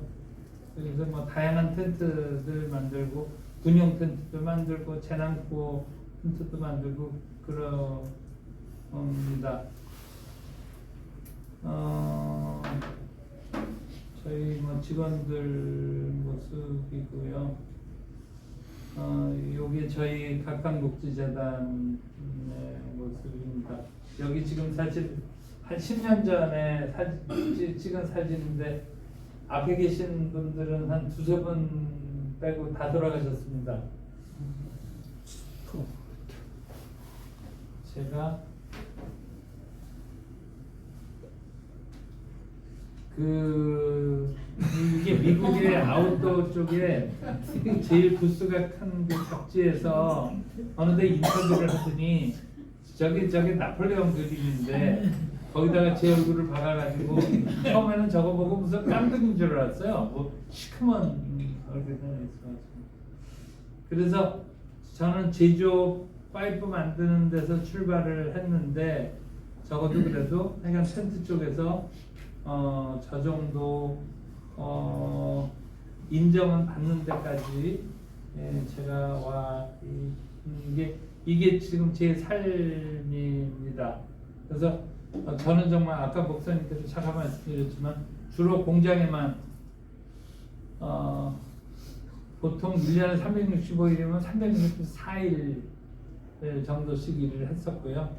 그래서 뭐 다양한 텐트들 만들고 군용 텐트도 만들고 재난구호 텐트도 만들고 그럽니다. 저희 뭐 직원들 모습이고요. 요게 저희 각광복지재단의 모습입니다. 여기 지금 사실 한 10년 전에 찍은 사진인데 앞에 계신 분들은 한 두세 분 빼고 다 돌아가셨습니다. 제가 이게 미국의 아웃도어 쪽에 제일 부스가 큰 그 잡지에서 어느새 인터뷰를 하더니 저게 나폴레옹 그림인데 거기다가 제 얼굴을 박아가지고 처음에는 저거 보고 무슨 깡통인 줄 알았어요. 뭐 시커먼 얼굴이 있어가지고. 그래서 저는 제조업 파이프 만드는 데서 출발을 했는데 적어도 그래도 하여간 텐트 쪽에서 저 정도 인정은 받는 데까지 제가 와 이게 지금 제 삶입니다. 그래서 저는 정말 아까 목사님께서 잠깐 말씀드렸지만 주로 공장에만 보통 1년에 365일이면 364일 정도씩 일을 했었고요.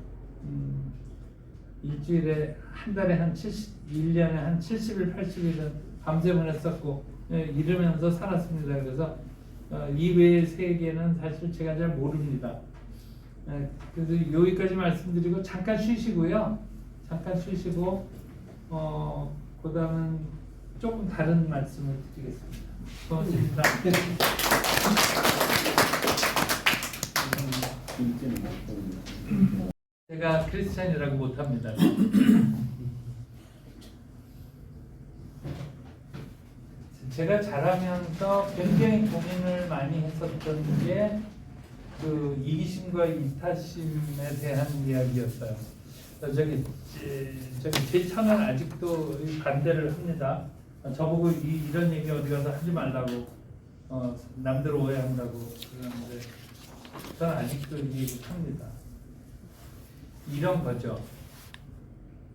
일주일에 한 달에 한 1년에 한 70일, 80일은 밤샘을 했었고 이러면서 살았습니다. 그래서 이외의 세계는 사실 제가 잘 모릅니다. 그래서 여기까지 말씀드리고 잠깐 쉬시고요. 잠깐 쉬시고 그 다음은 조금 다른 말씀을 드리겠습니다. 고맙습니다. 제가 크리스찬이라고 못합니다. 제가 자라면서 굉장히 고민을 많이 했었던 게 그 이기심과 이타심에 대한 이야기였어요. 저기 제 처는 아직도 반대를 합니다. 저보고 이런 얘기 어디 가서 하지 말라고 남들 오해한다고 그러는데 저는 아직도 이 얘기 합니다. 이런 거죠.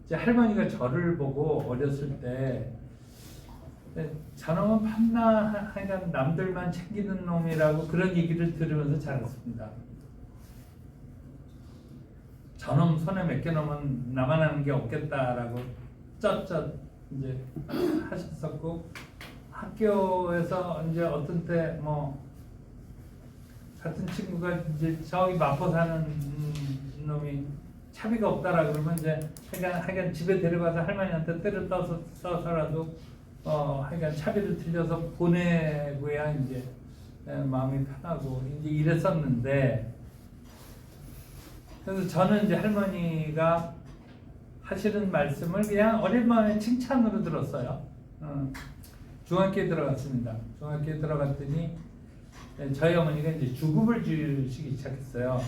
이제 할머니가 저를 보고 어렸을 때 저놈은 판나 하여간 남들만 챙기는 놈이라고 그런 얘기를 들으면서 자랐습니다. 저놈 손에 몇 개 넣으면 나만 하는 게 없겠다라고 쩌쩌 이제 하셨었고 학교에서 이제 어떤 때 뭐 같은 친구가 이제 저기 마포 사는 놈이 차비가 없다라 그러면 이제 하여간 집에 데려가서 할머니한테 때를 떠서라도 하여간 차비를 들려서 보내고야 이제 마음이 편하고 이제 이랬었는데 그래서 저는 이제 할머니가 하시는 말씀을 그냥 어린 마음에 칭찬으로 들었어요. 중학교에 들어갔습니다. 중학교에 들어갔더니 저희 어머니가 이제 주급을 주시기 시작했어요.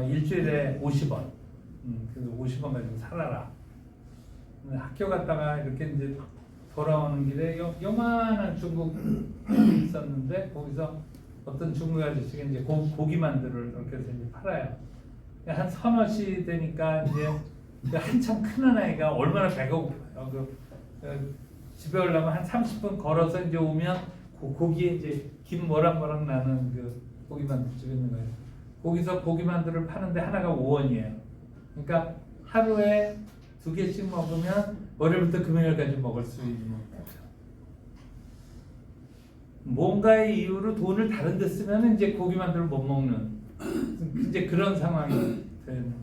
일주일에 50원. 그래서 50원 가지고 살아라. 학교 갔다가 이렇게 이제 돌아오는 길에 요만한 중국이 있었는데 거기서 어떤 중국 아저씨가 이제 고기 만두를 이렇게 해서 이제 팔아요. 한 서너시 되니까 이제 한참 큰 아이가 얼마나 배가 고파요. 집에 오려면 한 30분 걸어서 이제 오면 고기에 이제 김 모락모락 나는 그 고기 만두집 있는 거예요. 거기서 고기 만두를 파는데 하나가 5원이에요. 그러니까 하루에 2개씩 먹으면 월요일부터 금요일까지 먹을 수 있는 거죠. 뭔가의 이유로 돈을 다른 데 쓰면 이제 고기 만두를 못 먹는 이제 그런 상황이 되는 거예요.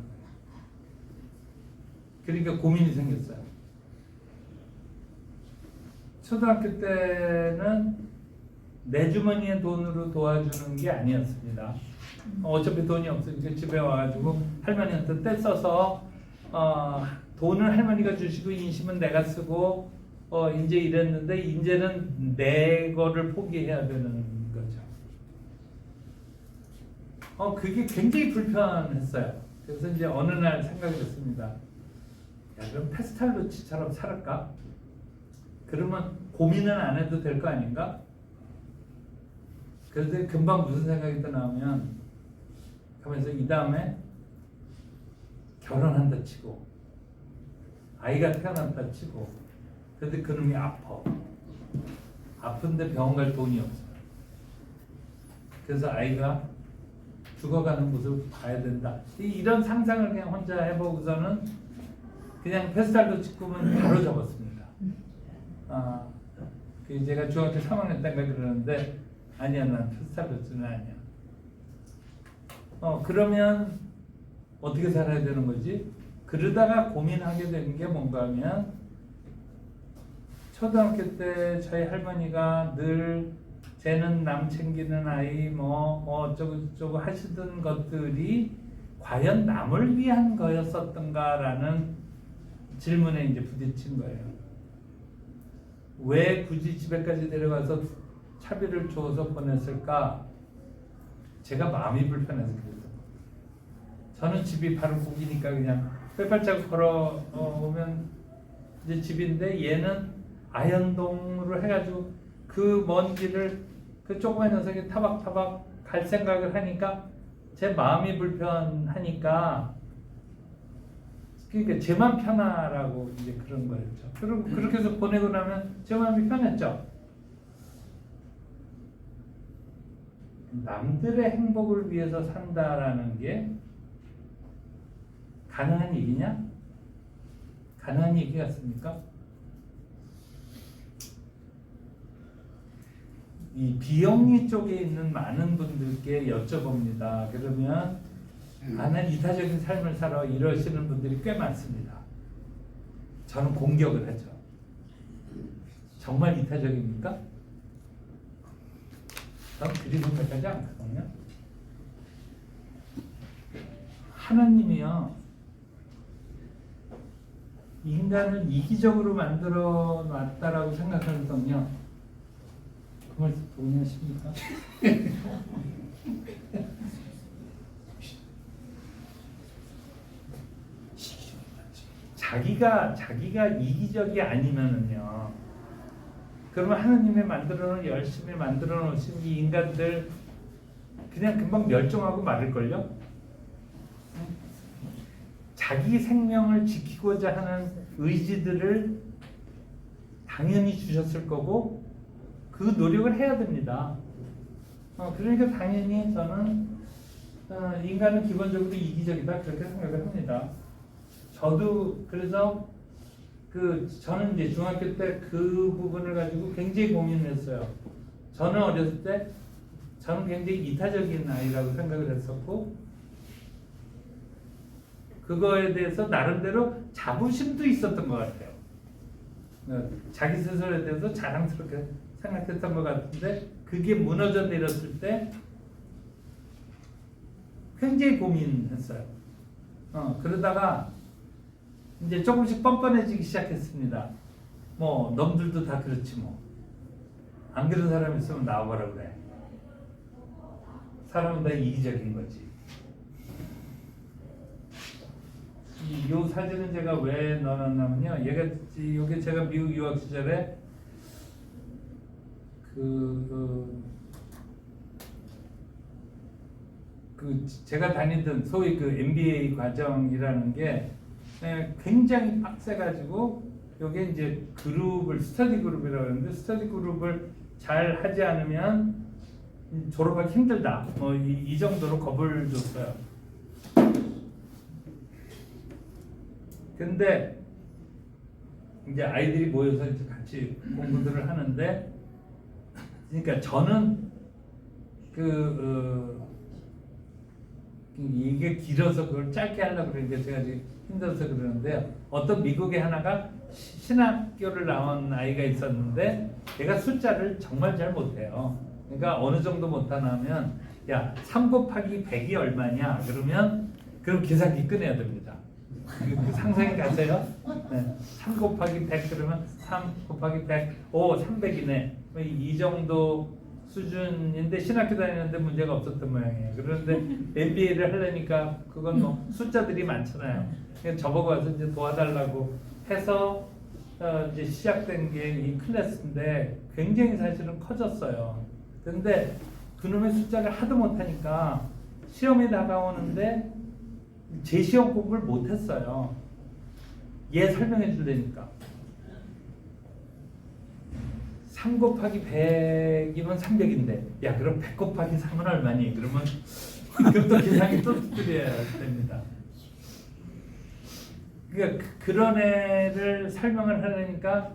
그러니까 고민이 생겼어요. 초등학교 때는 내 주머니의 돈으로 도와주는 게 아니었습니다. 어차피 돈이 없으니까 집에 와가지고 할머니한테 떼써서 돈을 할머니가 주시고 인심은 내가 쓰고 이제 이랬는데 이제는 내 거를 포기해야 되는 거죠. 그게 굉장히 불편했어요. 그래서 이제 어느 날 생각이 됐습니다. 야, 그럼 페스탈로치처럼 살을까? 그러면 고민은 안 해도 될 거 아닌가? 그런데 금방 무슨 생각이 또 나오면 가면서 이 다음에 결혼한다 치고 아이가 태어났다 치고 근데 그놈이 아픈데 병원 갈 돈이 없어요. 그래서 아이가 죽어가는 모습을 봐야 된다. 이런 상상을 그냥 혼자 해보고서는 그냥 페스탈로치 꿈은 바로 접었습니다. 제가 중학교 3학년 때인가 그러는데 아니야, 난 페스탈로치는 아니야. 그러면 어떻게 살아야 되는 거지? 그러다가 고민하게 된 게 뭔가 하면 초등학교 때 저희 할머니가 늘 쟤는 남 챙기는 아이 뭐 어쩌고 하시던 것들이 과연 남을 위한 거였었던가라는 질문에 이제 부딪힌 거예요. 왜 굳이 집에까지 데려가서 차비를 줘서 보냈을까? 제가 마음이 불편해서 그랬어요. 저는 집이 바로 거기니까 그냥 뼈발자국 걸어오면 이제 집인데 얘는 아현동으로 해가지고 그 먼 길을 그 조그만 녀석이 타박타박 갈 생각을 하니까 제 마음이 불편하니까 그러니까 제 마음 편하라고 이제 그런 거였죠. 그리고 그렇게 해서 보내고 나면 제 마음이 편했죠. 남들의 행복을 위해서 산다라는 게 가능한 얘기냐? 가능한 얘기 같습니까? 이 비영리 쪽에 있는 많은 분들께 여쭤봅니다. 그러면 나는 이타적인 삶을 살아 이러시는 분들이 꽤 많습니다. 저는 공격을 하죠. 정말 이타적입니까? 저는 그리 생각하지 않거든요. 하나님이요, 인간을 이기적으로 만들어 놨다라고 생각하거든요. 그 말씀 동의하십니까? 자기가 이기적이 아니면은요, 그러면 하나님의 열심히 만들어 놓으신 이 인간들 그냥 금방 멸종하고 말을걸요? 자기 생명을 지키고자 하는 의지들을 당연히 주셨을 거고 그 노력을 해야 됩니다. 그러니까 당연히 저는 인간은 기본적으로 이기적이다 그렇게 생각을 합니다. 저도 그래서 저는 이제 중학교 때 그 부분을 가지고 굉장히 고민했어요. 저는 어렸을 때 저는 굉장히 이타적인 아이라고 생각을 했었고 그거에 대해서 나름대로 자부심도 있었던 것 같아요. 자기 스스로에 대해서 자랑스럽게 생각했던 것 같은데 그게 무너져 내렸을 때 굉장히 고민했어요. 그러다가 이제 조금씩 뻔뻔해지기 시작했습니다. 뭐 놈들도 다 그렇지 뭐. 안 그런 사람 있으면 나와보라 그래. 사람은 다 이기적인 거지. 이 사진은 제가 왜 넣어놨냐면요. 이게 제가 미국 유학 시절에 제가 다니던 소위 MBA 과정이라는 게 굉장히 빡세가지고 요게 이제 스터디 그룹이라고 하는데 스터디 그룹을 잘 하지 않으면 졸업하기 힘들다. 뭐 이 정도로 겁을 줬어요. 근데 이제 아이들이 모여서 이제 같이 공부들을 하는데 그러니까 저는 이게 길어서 그걸 짧게 하려고 그러니까 제가 지금 힘들어서 그러는데요. 어떤 미국의 하나가 신학교를 나온 아이가 있었는데 얘가 숫자를 정말 잘 못해요. 그러니까 어느 정도 못하냐면 야 3 곱하기 100이 얼마냐 그러면 그럼 계산기 꺼내야 됩니다. 그 상상이 가세요? 네. 3 곱하기 100 그러면 3 곱하기 100 오 300이네 이 정도 수준인데 신학교 다니는데 문제가 없었던 모양이에요. 그런데 MBA를 하려니까 그건 뭐 숫자들이 많잖아요. 그래서 저보고 와서 이제 도와달라고 해서 이제 시작된 게 이 클래스인데 굉장히 사실은 커졌어요. 근데 그놈의 숫자를 하도 못하니까 시험이 다가오는데 제 시험 공부를 못했어요. 얘 설명해 줄래니까 3 곱하기 100이면 300인데 야 그럼 100 곱하기 3은 얼마니? 그러면 그것도 계산이 또 드려야 됩니다. 그러니까 그런 애를 설명을 하려니까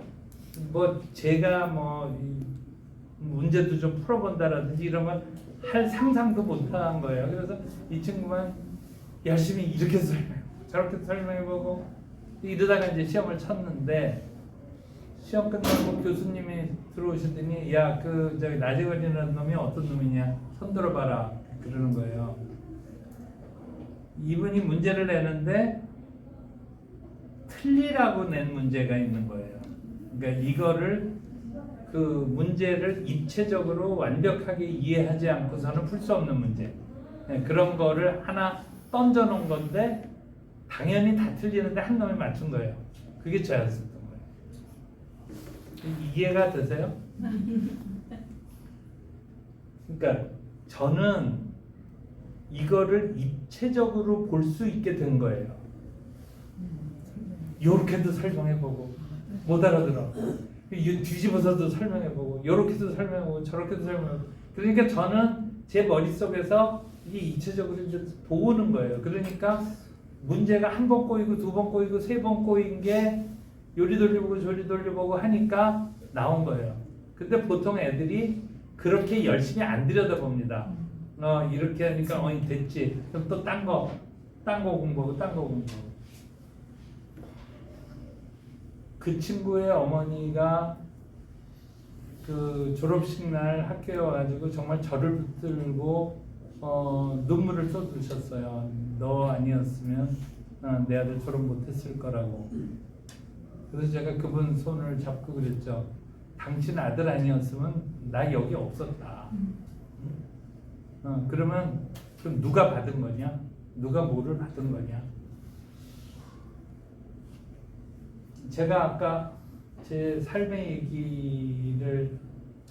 뭐 제가 뭐 문제도 좀 풀어본다라든지 이런 건 할 상상도 못한 거예요. 그래서 이 친구만 열심히 이렇게 설명해 저렇게 설명해보고 이러다가 이제 시험을 쳤는데 시험 끝나고 교수님이 들어오시더니 야 그 저기 낮에 걸리는 놈이 어떤 놈이냐 손 들어봐라 그러는 거예요. 이분이 문제를 내는데 틀리라고 낸 문제가 있는 거예요. 그러니까 이거를 그 문제를 입체적으로 완벽하게 이해하지 않고서는 풀 수 없는 문제 그런 거를 하나 던져 놓은 건데 당연히 다 틀리는데 한 놈이 맞춘 거예요. 그게 저였었던 거예요. 이해가 되세요? 그러니까 저는 이거를 입체적으로 볼 수 있게 된 거예요. 요렇게도 설명해보고 못 알아들어. 뒤집어서도 설명해보고 요렇게도 설명해보고 저렇게도 설명해보고 그러니까 저는 제 머릿속에서 이게 입체적으로 이제 보는 거예요. 그러니까 문제가 한 번 꼬이고 두 번 꼬이고 세 번 꼬인 게 요리 돌려보고 저리 돌려보고 하니까 나온 거예요. 근데 보통 애들이 그렇게 열심히 안 들여다봅니다. 이렇게 하니까 됐지. 그럼 또 딴 거 공부하고 딴 거 공부하고. 그 친구의 어머니가 그 졸업식 날 학교에 와가지고 정말 저를 붙들고 눈물을 쏟으셨어요. 너 아니었으면 내 아들 졸업 못했을 거라고. 그래서 제가 그분 손을 잡고 그랬죠. 당신 아들 아니었으면 나 여기 없었다. 그러면 그럼 누가 받은 거냐? 누가 뭐를 받은 거냐? 제가 아까 제 삶의 얘기를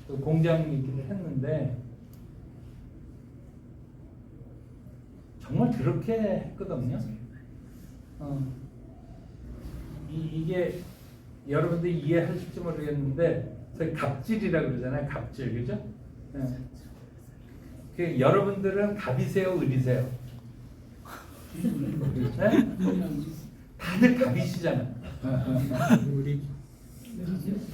그 공장 얘기를 했는데 정말 그렇게 했거든요. 이게 여러분들이 이해하실지 모르겠는데 저희 갑질이라 그러잖아요. 갑질, 그죠? 그 여러분들은 갑이세요, 을이세요? 네? 다들 갑이시잖아요.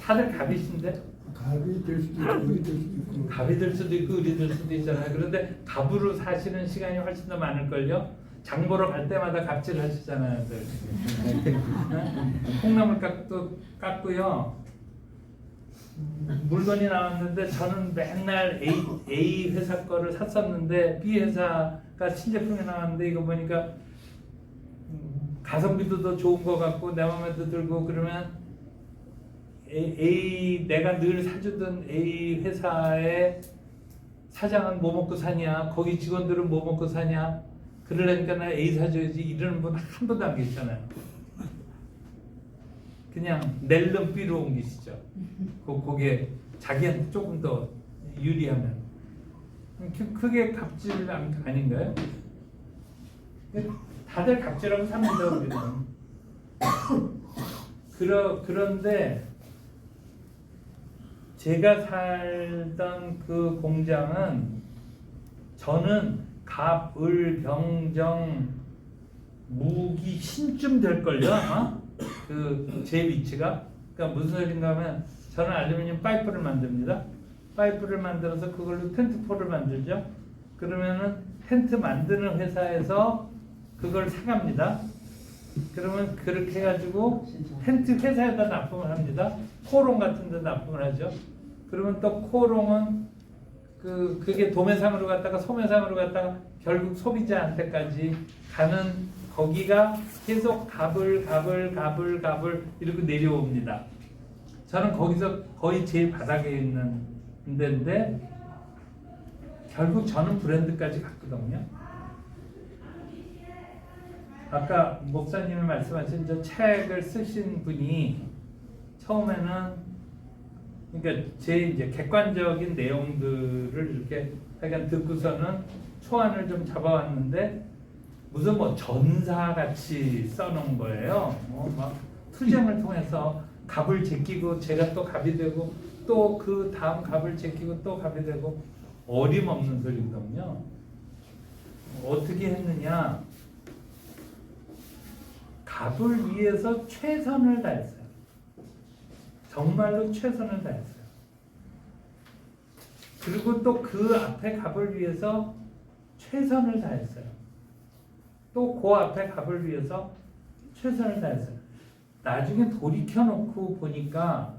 다들 갑이신데 갑이 될 수도 있고 을이 될 수도 있고 갑이 될 수도 있고 을이 될 수도 있잖아요. 그런데 갑으로 사시는 시간이 훨씬 더 많을걸요. 장 보러 갈 때마다 갑질 하시잖아요. 콩나물 깎고요. 물건이 나왔는데 저는 맨날 A 회사 거를 샀었는데 B 회사가 신제품이 나왔는데 이거 보니까 가성비도 더 좋은 거 같고 내 마음에도 들고 그러면 내가 늘 사주던 A 회사의 사장은 뭐 먹고 사냐, 거기 직원들은 뭐 먹고 사냐, 그러려니까 나 A 사줘야지 이러는 분 한 번도 안 계시잖아요. 그냥 낼름 B로 옮기시죠. 그게 자기한테 조금 더 유리하면. 그게 갑질 아닌가요? 다들 갑질하고 삽니다, 우리는. 그런데 제가 살던 그 공장은 저는 갑, 을, 병정, 무기, 신쯤 될걸요, 아마? 제 위치가. 그러니까 무슨 소린가 하면 저는 알루미늄 파이프를 만듭니다. 파이프를 만들어서 그걸로 텐트포를 만들죠. 그러면은 텐트 만드는 회사에서 그걸 사갑니다. 그러면 그렇게 해가지고 텐트 회사에다 납품을 합니다. 코롱 같은 데 납품을 하죠. 그러면 또 코롱은 그게 도매상으로 갔다가 소매상으로 갔다가 결국 소비자한테까지 가는, 거기가 계속 갑을 이렇게 내려옵니다. 저는 거기서 거의 제일 바닥에 있는 데인데 결국 저는 브랜드까지 갔거든요. 아까 목사님이 말씀하신 저 책을 쓰신 분이 처음에는, 그러니까 제 이제 객관적인 내용들을 이렇게 약간 듣고서는 초안을 좀 잡아왔는데 무슨 뭐 전사같이 써놓은 거예요. 막 투쟁을 통해서 갑을 제끼고 제가 또 갑이 되고 또 그 다음 갑을 제끼고 또 갑이 되고, 어림없는 소리거든요. 어떻게 했느냐? 갑을 위해서 최선을 다했어요. 정말로 최선을 다했어요. 그리고 또 그 앞에 갑을 위해서 최선을 다했어요. 또 그 앞에 갑을 위해서 최선을 다했어요. 나중에 돌이켜놓고 보니까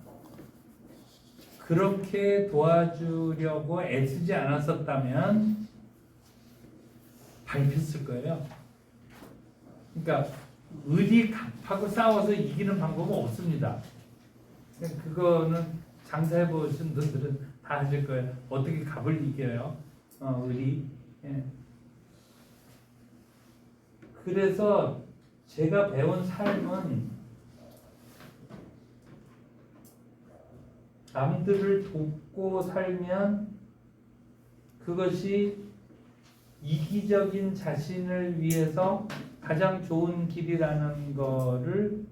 그렇게 도와주려고 애쓰지 않았었다면 밟혔을 거예요. 그러니까 의리 갑하고 싸워서 이기는 방법은 없습니다. 그거는 장사해 보신 분들은 다 아실 거예요. 어떻게 갑을 이겨요? 의리. 예. 그래서 제가 배운 삶은 남들을 돕고 살면 그것이 이기적인 자신을 위해서 가장 좋은 길이라는 거를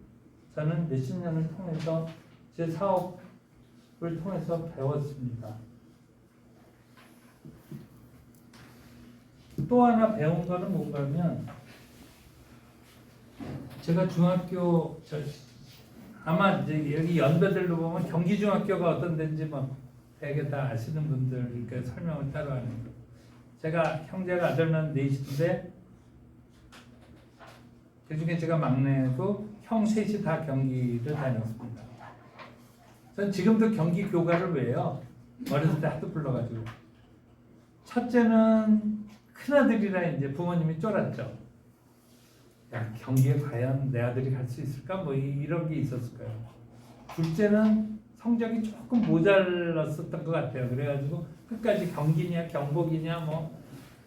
저는 몇십 년을 통해서 제 사업을 통해서 배웠습니다. 또 하나 배운 거는 뭔가면, 제가 중학교 아마 이제 여기 연배들로 보면 경기중학교가 어떤 데인지 뭐 되게 다 아시는 분들 그 설명을 따로 하는 거. 제가 형제가 아들만 넷인데 그 중에 제가 막내고 형 셋이 다 경기를 다녔습니다. 전 지금도 경기 교가를 왜요? 어렸을 때 하도 불러가지고. 첫째는 큰아들이라 이제 부모님이 쫄았죠. 야, 경기에 과연 내 아들이 갈 수 있을까? 뭐 이런 게 있었을 거예요. 둘째는 성적이 조금 모자랐었던 것 같아요. 그래가지고 끝까지 경기냐 경복이냐 뭐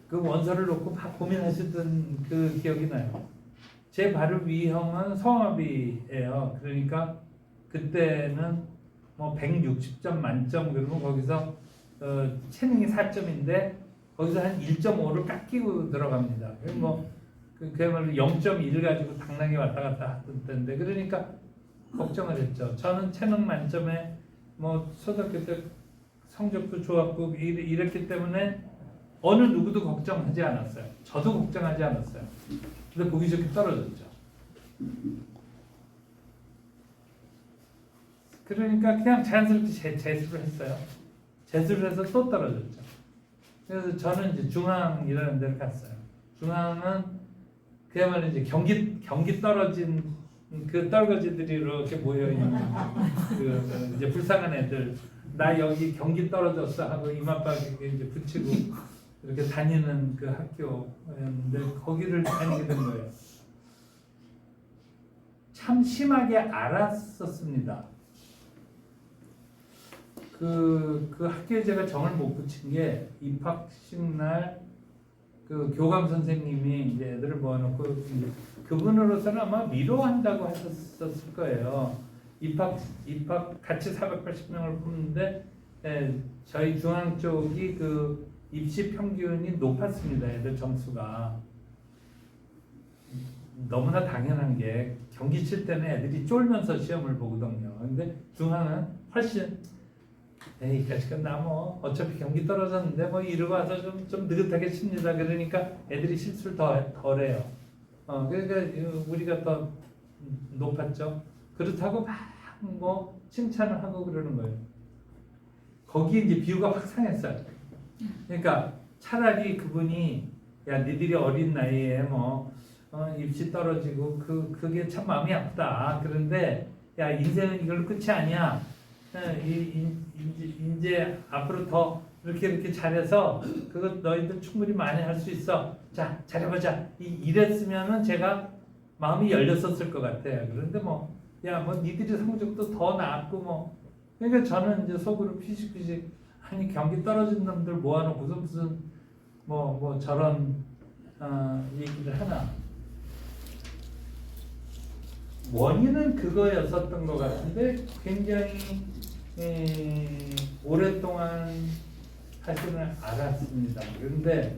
그 원서를 놓고 막 고민하시던 그 기억이 나요. 제 바로 위 형은 성합이에요. 그러니까 그때는 뭐 160점 만점, 그리고 거기서 체능이 4점인데 거기서 한 1.5를 깎이고 들어갑니다. 뭐 그야말로 0.1 가지고 당나게 왔다 갔다 하던 때인데, 그러니까 걱정을 했죠. 저는 체능 만점에 뭐 초등학교 때 성적도 좋았고 이랬기 때문에 어느 누구도 걱정하지 않았어요. 저도 걱정하지 않았어요. 근데 보기 좋게 떨어졌죠. 그러니까 그냥 자연스럽게 재수를 했어요. 재수를 해서 또 떨어졌죠. 그래서 저는 이제 중앙이라는 데를 갔어요. 중앙은 그야말로 이제 경기 떨어진 그 떨거지들이 이렇게 모여 있는 그 이제 불쌍한 애들, 나 여기 경기 떨어졌어 하고 이마박에 이제 붙이고 이렇게 다니는 그 학교였는데 거기를 다니게 된 거예요. 참 심하게 알았었습니다. 그 학교에 제가 정을 못 붙인 게, 입학식 날 그 교감 선생님이 이제 애들을 모아놓고 이제 그분으로서는 아마 위로한다고 하셨을 거예요. 입학 같이 480명을 뽑는데 저희 중앙 쪽이 그 입시 평균이 높았습니다. 애들 점수가. 너무나 당연한 게 경기 칠 때는 애들이 쫄면서 시험을 보거든요. 근데 중앙은 훨씬 에이 까짓건 나 뭐 어차피 경기 떨어졌는데 뭐 이러고 와서 좀 느긋하게 칩니다. 그러니까 애들이 실수를 덜 해요. 그러니까 우리가 더 높았죠. 그렇다고 막 뭐 칭찬을 하고 그러는 거예요. 거기에 이제 비유가 확 상했어요. 그러니까 차라리 그분이 야 니들이 어린 나이에 뭐 입시 떨어지고 그게 참 마음이 아프다. 그런데 야 인생은 이걸로 끝이 아니야. 이제 앞으로 더 이렇게 잘해서 그것 너희들 충분히 많이 할 수 있어. 자 잘해보자. 이랬으면은 제가 마음이 열렸었을 것 같아요. 그런데 뭐 니들이 성적도 더 나았고 뭐 그러니까 저는 이제 속으로 피식피식 아니 경기 떨어진 놈들 모아놓고서 무슨 뭐 저런 얘기를 하나. 원인은 그거였었던 것 같은데 굉장히 오랫동안 사실은 알았습니다. 그런데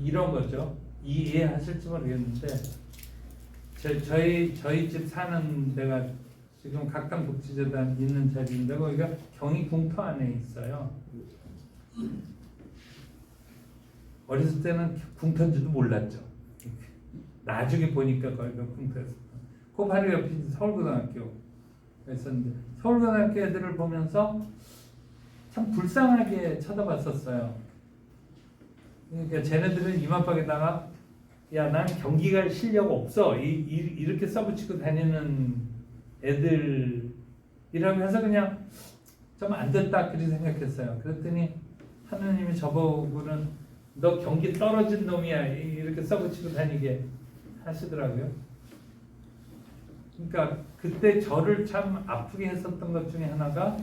이런 거죠. 이해하실지 모르겠는데 저희 집 사는 데가 지금 각당복지재단 있는 자리인데 거기가 경희궁터 안에 있어요. 어렸을 때는 궁터인지도 몰랐죠. 나중에 보니까 거기가 궁터였어요. 그 바로 옆에 서울고등학교 있었는데 서울고등학교 애들을 보면서 참 불쌍하게 쳐다봤었어요. 그러니까 쟤네들은 이마박에다가 야 난 경기 갈 실력 없어 이렇게 써붙이고 다니는 애들이라고 해서 그냥 좀 안 됐다 그렇게 생각했어요. 그랬더니 하느님이 저보고는 너 경기 떨어진 놈이야 이렇게 써붙이고 다니게 하시더라고요. 그러니까 그때 저를 참 아프게 했었던 것 중에 하나가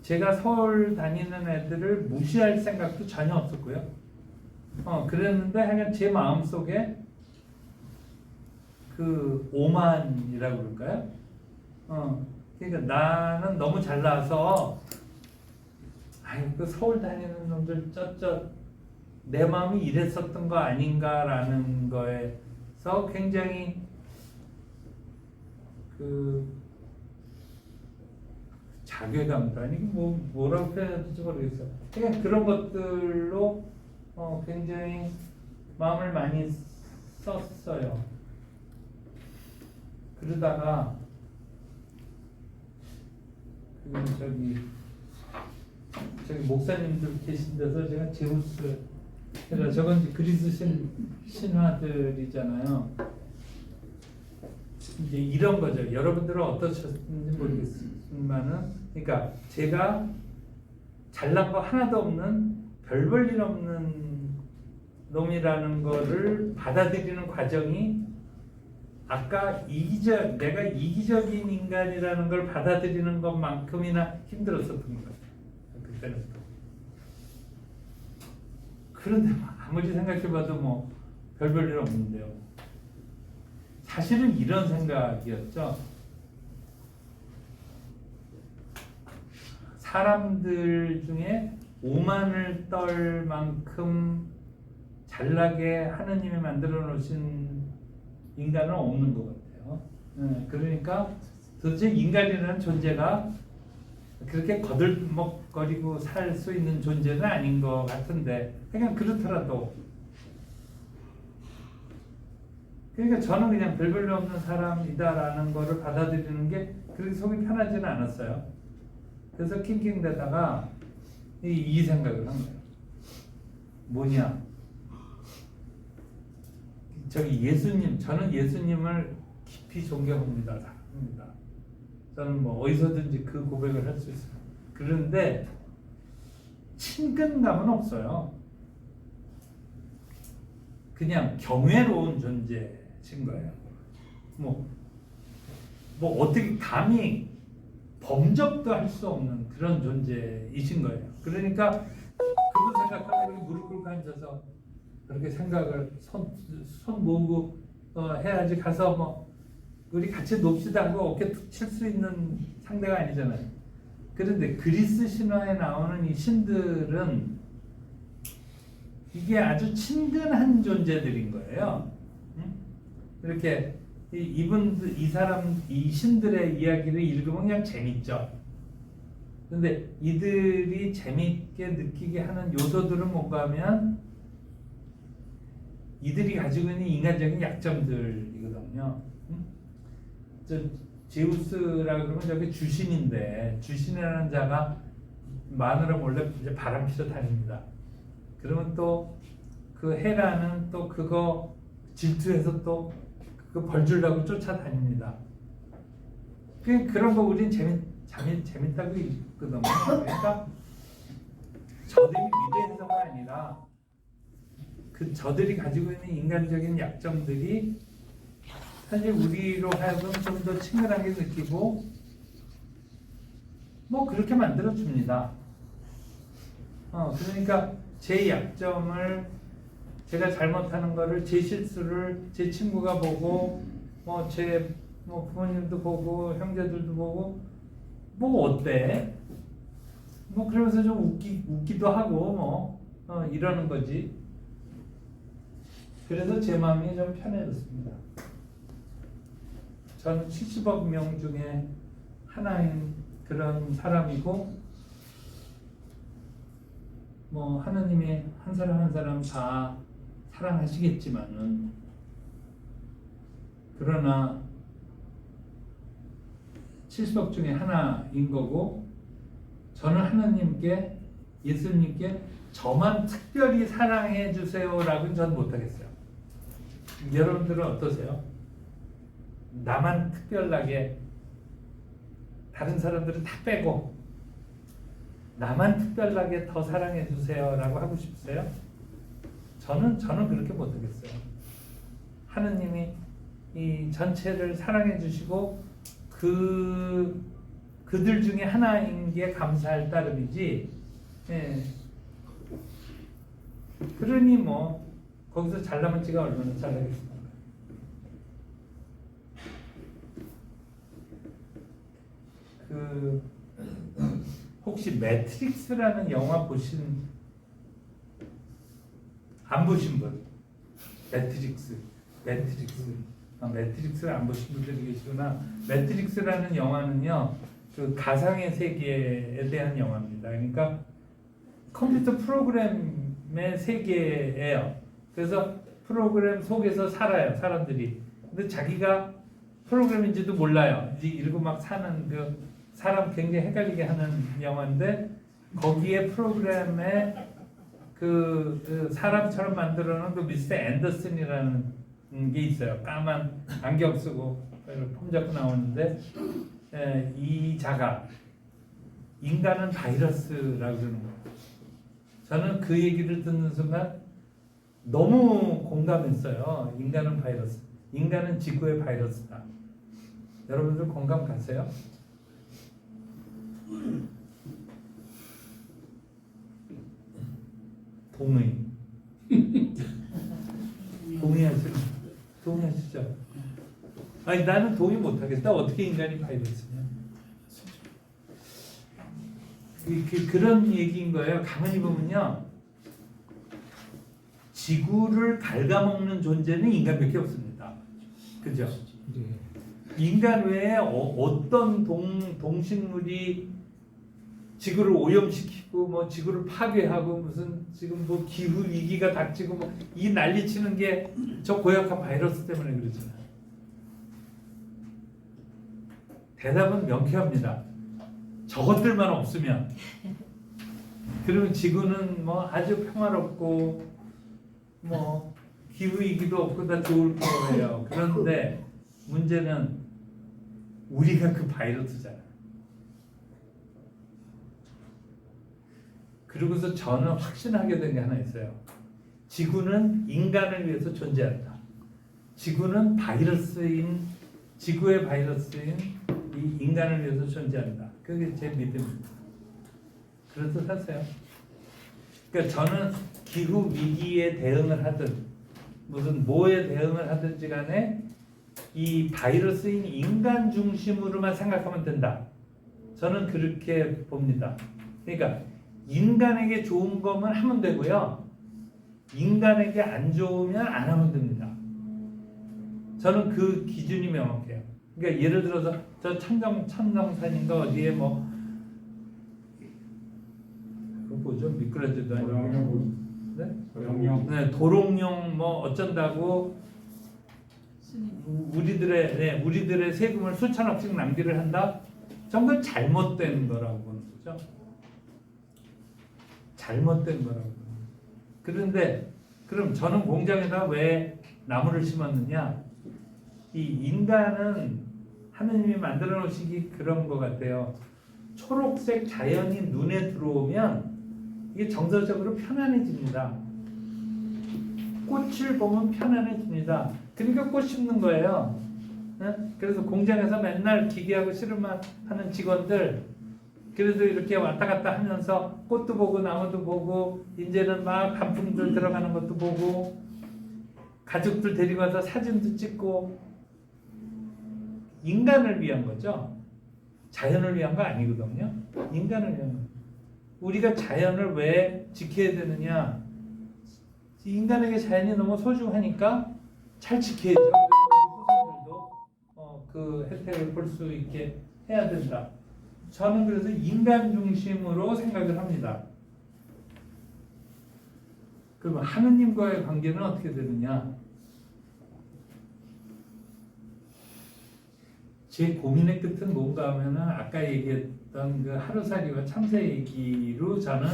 제가 서울 다니는 애들을 무시할 생각도 전혀 없었고요. 그랬는데 하여간 제 마음속에 그 오만이라고 그럴까요? 그러니까 나는 너무 잘나서 그 서울 다니는 놈들 내 마음이 이랬었던 거 아닌가라는 거에서 굉장히 그 자괴감도 아니고 뭐라고 표현해야 될지 모르겠어요. 그냥 그런 것들로 굉장히 마음을 많이 썼어요. 그러다가 저기 목사님들 계신 데서 제가 제우스 그래서 저건 이제 그리스 신화들이잖아요. 이제 이런 거죠. 여러분들은 어떠셨는지 모르겠지만은, 그러니까 제가 잘난 거 하나도 없는 별 볼 일 없는 놈이라는 거를 받아들이는 과정이 아까 내가 이기적인 인간이라는 걸 받아들이는 것만큼이나 힘들었었던 것 같아요. 그때는 또. 그런데 아무리 생각해봐도 뭐 별 볼 일 없는데요. 사실은 이런 생각이었죠. 사람들 중에 오만을 떨 만큼 잘나게 하느님이 만들어 놓으신 인간은 없는 것 같아요. 그러니까 도대체 인간이라는 존재가 그렇게 거들먹거리고 살 수 있는 존재는 아닌 것 같은데 그냥 그렇더라도 그러니까 저는 그냥 별 볼일 없는 사람이다라는 거를 받아들이는 게 그렇게 속이 편하지는 않았어요. 그래서 낑낑대다가 이 생각을 한 거예요. 뭐냐? 저기 예수님, 저는 예수님을 깊이 존경합니다. 저는 뭐 어디서든지 그 고백을 할 수 있어요. 그런데 친근감은 없어요. 그냥 경외로운 존재신 거예요. 뭐 어떻게 감히 범접도 할 수 없는 그런 존재이신 거예요. 그러니까 그분 생각하면 이렇게 무릎 꿇고 앉아서 그렇게 생각을 손 모으고 해야지 가서 뭐 우리 같이 놉시다 하고 어깨 툭 칠 수 있는 상대가 아니잖아요. 그런데 그리스 신화에 나오는 이 신들은 이게 아주 친근한 존재들인 거예요. 이렇게 이 신들의 이야기를 읽으면 그냥 재밌죠. 근데 이들이 재밌게 느끼게 하는 요소들은 뭔가 하면 이들이 가지고 있는 인간적인 약점들이거든요. 저 제우스라 그러면 저게 주신인데 주신이라는 자가 마누라 몰래 이제 바람 피러 다닙니다. 그러면 또 그 헤라는 또 그거 질투해서 또 그 벌 주려고 쫓아다닙니다. 그런 거 우린 재밌다고 있거든요. 그러니까 저들이 위대해서가 아니라 그 저들이 가지고 있는 인간적인 약점들이 사실 우리로 하여금 좀 더 친근하게 느끼고 뭐 그렇게 만들어 줍니다. 그러니까 제 약점을 제가 잘못하는 거를 제 실수를 제 친구가 보고 제 부모님도 보고 형제들도 보고 뭐 어때? 뭐 그러면서 좀 웃기도 하고 이러는 거지. 그래서 제 마음이 좀 편해졌습니다. 저는 70억 명 중에 하나인 그런 사람이고 뭐 하나님이 한 사람 한 사람 다 사랑하시겠지만은 그러나 70억 중에 하나인 거고 저는 하나님께 예수님께 저만 특별히 사랑해 주세요라고는 전 못하겠어요. 여러분들은 어떠세요? 나만 특별하게 다른 사람들은 다 빼고 나만 특별하게 더 사랑해 주세요라고 하고 싶으세요? 저는 그렇게 못하겠어요. 하느님이 이 전체를 사랑해 주시고 그들 중에 하나인 게 감사할 따름이지. 예. 그러니 뭐 거기서 잘나면 지가 얼마나 잘나겠습니까? 혹시 매트릭스라는 영화 안 보신 분? 매트릭스를 안 보신 분들이 계시구나. 매트릭스라는 영화는요, 그 가상의 세계에 대한 영화입니다. 그러니까 컴퓨터 프로그램의 세계예요. 그래서 프로그램 속에서 살아요, 사람들이. 근데 자기가 프로그램인지도 몰라요. 이제 이러고 막 사는 그 사람 굉장히 헷갈리게 하는 영화인데 거기에 프로그램에 그 사람처럼 만들어 놓은 그 미스터 앤더슨이라는 게 있어요. 까만 안경 쓰고 폼 잡고 나오는데 이 자가 인간은 바이러스라고 그러는 거예요. 저는 그 얘기를 듣는 순간 너무 공감했어요. 인간은 바이러스. 인간은 지구의 바이러스다. 여러분들 공감 가세요? 동의하시죠? 아니 나는 동의 못하겠다. 어떻게 인간이 바이러스냐? 그런 얘기인 거예요. 가만히 보면요, 지구를 갉아먹는 존재는 인간밖에 없습니다. 그죠? 인간 외에 어떤 동식물이 지구를 오염시키고 뭐 지구를 파괴하고 무슨 지금 뭐 기후 위기가 닥치고 뭐 이 난리치는 게 저 고약한 바이러스 때문에 그러잖아요. 대답은 명쾌합니다. 저것들만 없으면 그러면 지구는 뭐 아주 평화롭고 뭐 기후 위기도 없고 다 좋을 거예요. 그런데 문제는 우리가 그 바이러스잖아요. 그러고서 저는 확신하게 된 게 하나 있어요. 지구는 인간을 위해서 존재한다. 지구는 지구의 바이러스인 이 인간을 위해서 존재한다. 그게 제 믿음입니다. 그래서 사세요. 그러니까 저는 기후 위기에 대응을 하든 무슨 뭐에 대응을 하든지 간에 이 바이러스인 인간 중심으로만 생각하면 된다. 저는 그렇게 봅니다. 그러니까 인간에게 좋은 거면 하면 되고요. 인간에게 안 좋으면 안 하면 됩니다. 저는 그 기준이 명확해요. 그러니까 예를 들어서 저 천정산인가 어디에 뭐 그거 뭐죠? 미끄러지도 아니고 네? 도롱뇽. 네, 도롱뇽 뭐 어쩐다고 스님. 우리들의 세금을 수천억씩 낭비를 한다. 전부 잘못된 거라고 보는 거죠. 잘못된 거라고. 그런데 그럼 저는 공장에다 왜 나무를 심었느냐? 이 인간은 하느님이 만들어 놓으시기 그런 것 같아요. 초록색 자연이 눈에 들어오면 이게 정서적으로 편안해집니다. 꽃을 보면 편안해집니다. 그러니까 꽃 심는 거예요. 그래서 공장에서 맨날 기계하고 씨름만 하는 직원들, 그래도 이렇게 왔다 갔다 하면서 꽃도 보고 나무도 보고 이제는 막 단풍들 들어가는 것도 보고 가족들 데리고 와서 사진도 찍고, 인간을 위한 거죠. 자연을 위한 거 아니거든요. 인간을 위한 거. 우리가 자연을 왜 지켜야 되느냐? 인간에게 자연이 너무 소중하니까 잘 지켜야죠. 후손들도 그 혜택을 볼 수 있게 해야 된다. 저는 그래서 인간 중심으로 생각을 합니다. 그럼 하느님과의 관계는 어떻게 되느냐? 제 고민의 끝은 뭔가 하면은 아까 얘기했던 그 하루살이와 참새 얘기로 저는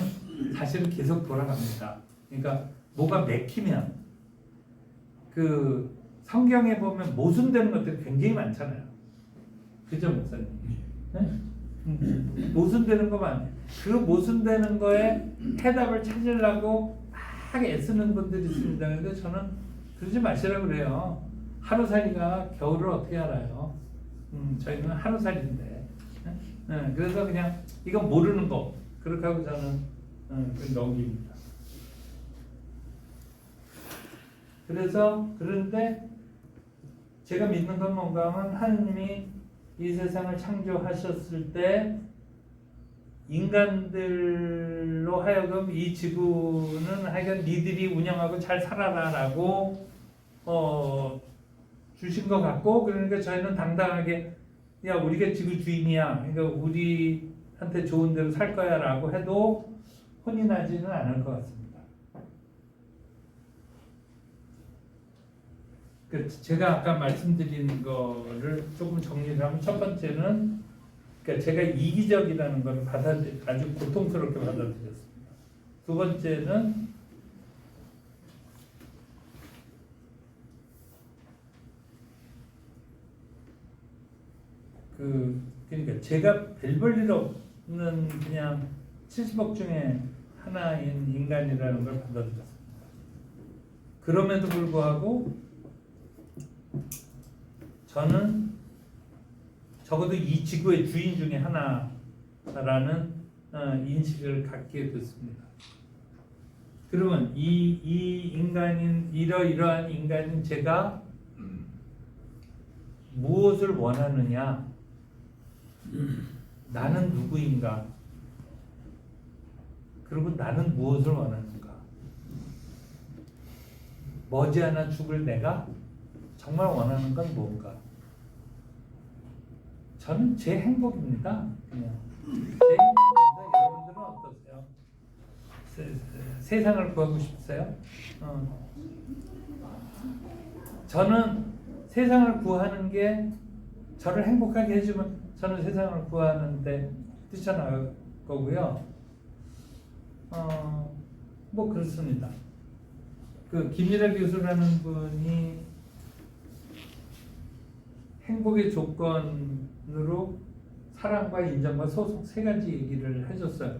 사실은 계속 돌아갑니다. 그러니까 뭐가 맥히면, 그 성경에 보면 모순되는 것들이 굉장히 많잖아요. 그죠, 목사님? 네? 모순되는 것만, 그 모순되는 거에 해답을 찾으려고 막 애쓰는 분들이 있습니다. 그런데 저는 그러지 마시라고 그래요. 하루살이가 겨울을 어떻게 알아요? 저희는 하루살인데. 그래서 그냥 이건 모르는 거, 그렇게 하고 저는 넘깁니다. 그래서 그런데 제가 믿는 건 뭔가 하면 하느님이 이 세상을 창조하셨을 때 인간들로 하여금 이 지구는 하여간 니들이 운영하고 잘 살아라라고 주신 것 같고, 그러니까 저희는 당당하게 야 우리가 지구 주인이야, 그러니까 우리한테 좋은 대로 살 거야 라고 해도 혼이 나지는 않을 것 같습니다. 제가 아까 말씀드린 거를 조금 정리를 하면, 첫 번째는 그러니까 제가 이기적이라는 걸 아주 고통스럽게 받아들였습니다. 두 번째는 그러니까 제가 별 볼 일 없는 그냥 70억 중에 하나인 인간이라는 걸 받아들였습니다. 그럼에도 불구하고 저는 적어도 이 지구의 주인 중에 하나라는 인식을 갖게 됐습니다. 그러면 이 인간인, 이러이러한 인간인 제가 무엇을 원하느냐? 나는 누구인가? 그리고 나는 무엇을 원하는가? 머지않아 죽을 내가 정말 원하는 건 뭔가? 저는 제 행복입니다. 그냥 제 행복입니다. 여러분들은 어떠세요? 세상을 구하고 싶으세요? 저는 세상을 구하는 게 저를 행복하게 해주면 저는 세상을 구하는데 뛰쳐나갈 거고요. 뭐 그렇습니다. 그 김일하 교수라는 분이 행복의 조건으로 사랑과 인정과 소속 세 가지 얘기를 해줬어요.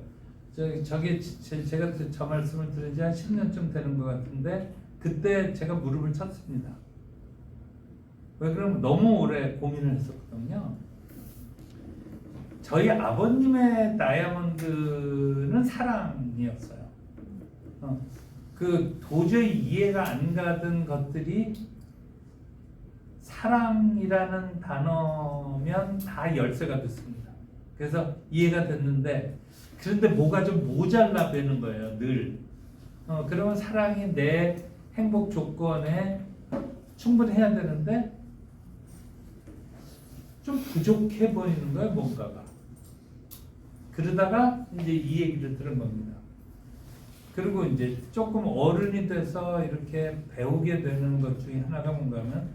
제가 저 말씀을 들은 지 한 10년쯤 되는 것 같은데, 그때 제가 무릎을 쳤습니다. 왜 그러면 너무 오래 고민을 했었거든요. 저희 아버님의 다이아몬드는 사랑이었어요. 그 도저히 이해가 안 가던 것들이 사랑이라는 단어면 다 열쇠가 됐습니다. 그래서 이해가 됐는데, 그런데 뭐가 좀 모자라 되는 거예요, 늘. 그러면 사랑이 내 행복 조건에 충분해야 되는데 좀 부족해 보이는 거예요, 뭔가가. 그러다가 이제 이 얘기를 들은 겁니다. 그리고 이제 조금 어른이 돼서 이렇게 배우게 되는 것 중에 하나가 뭔가 하면,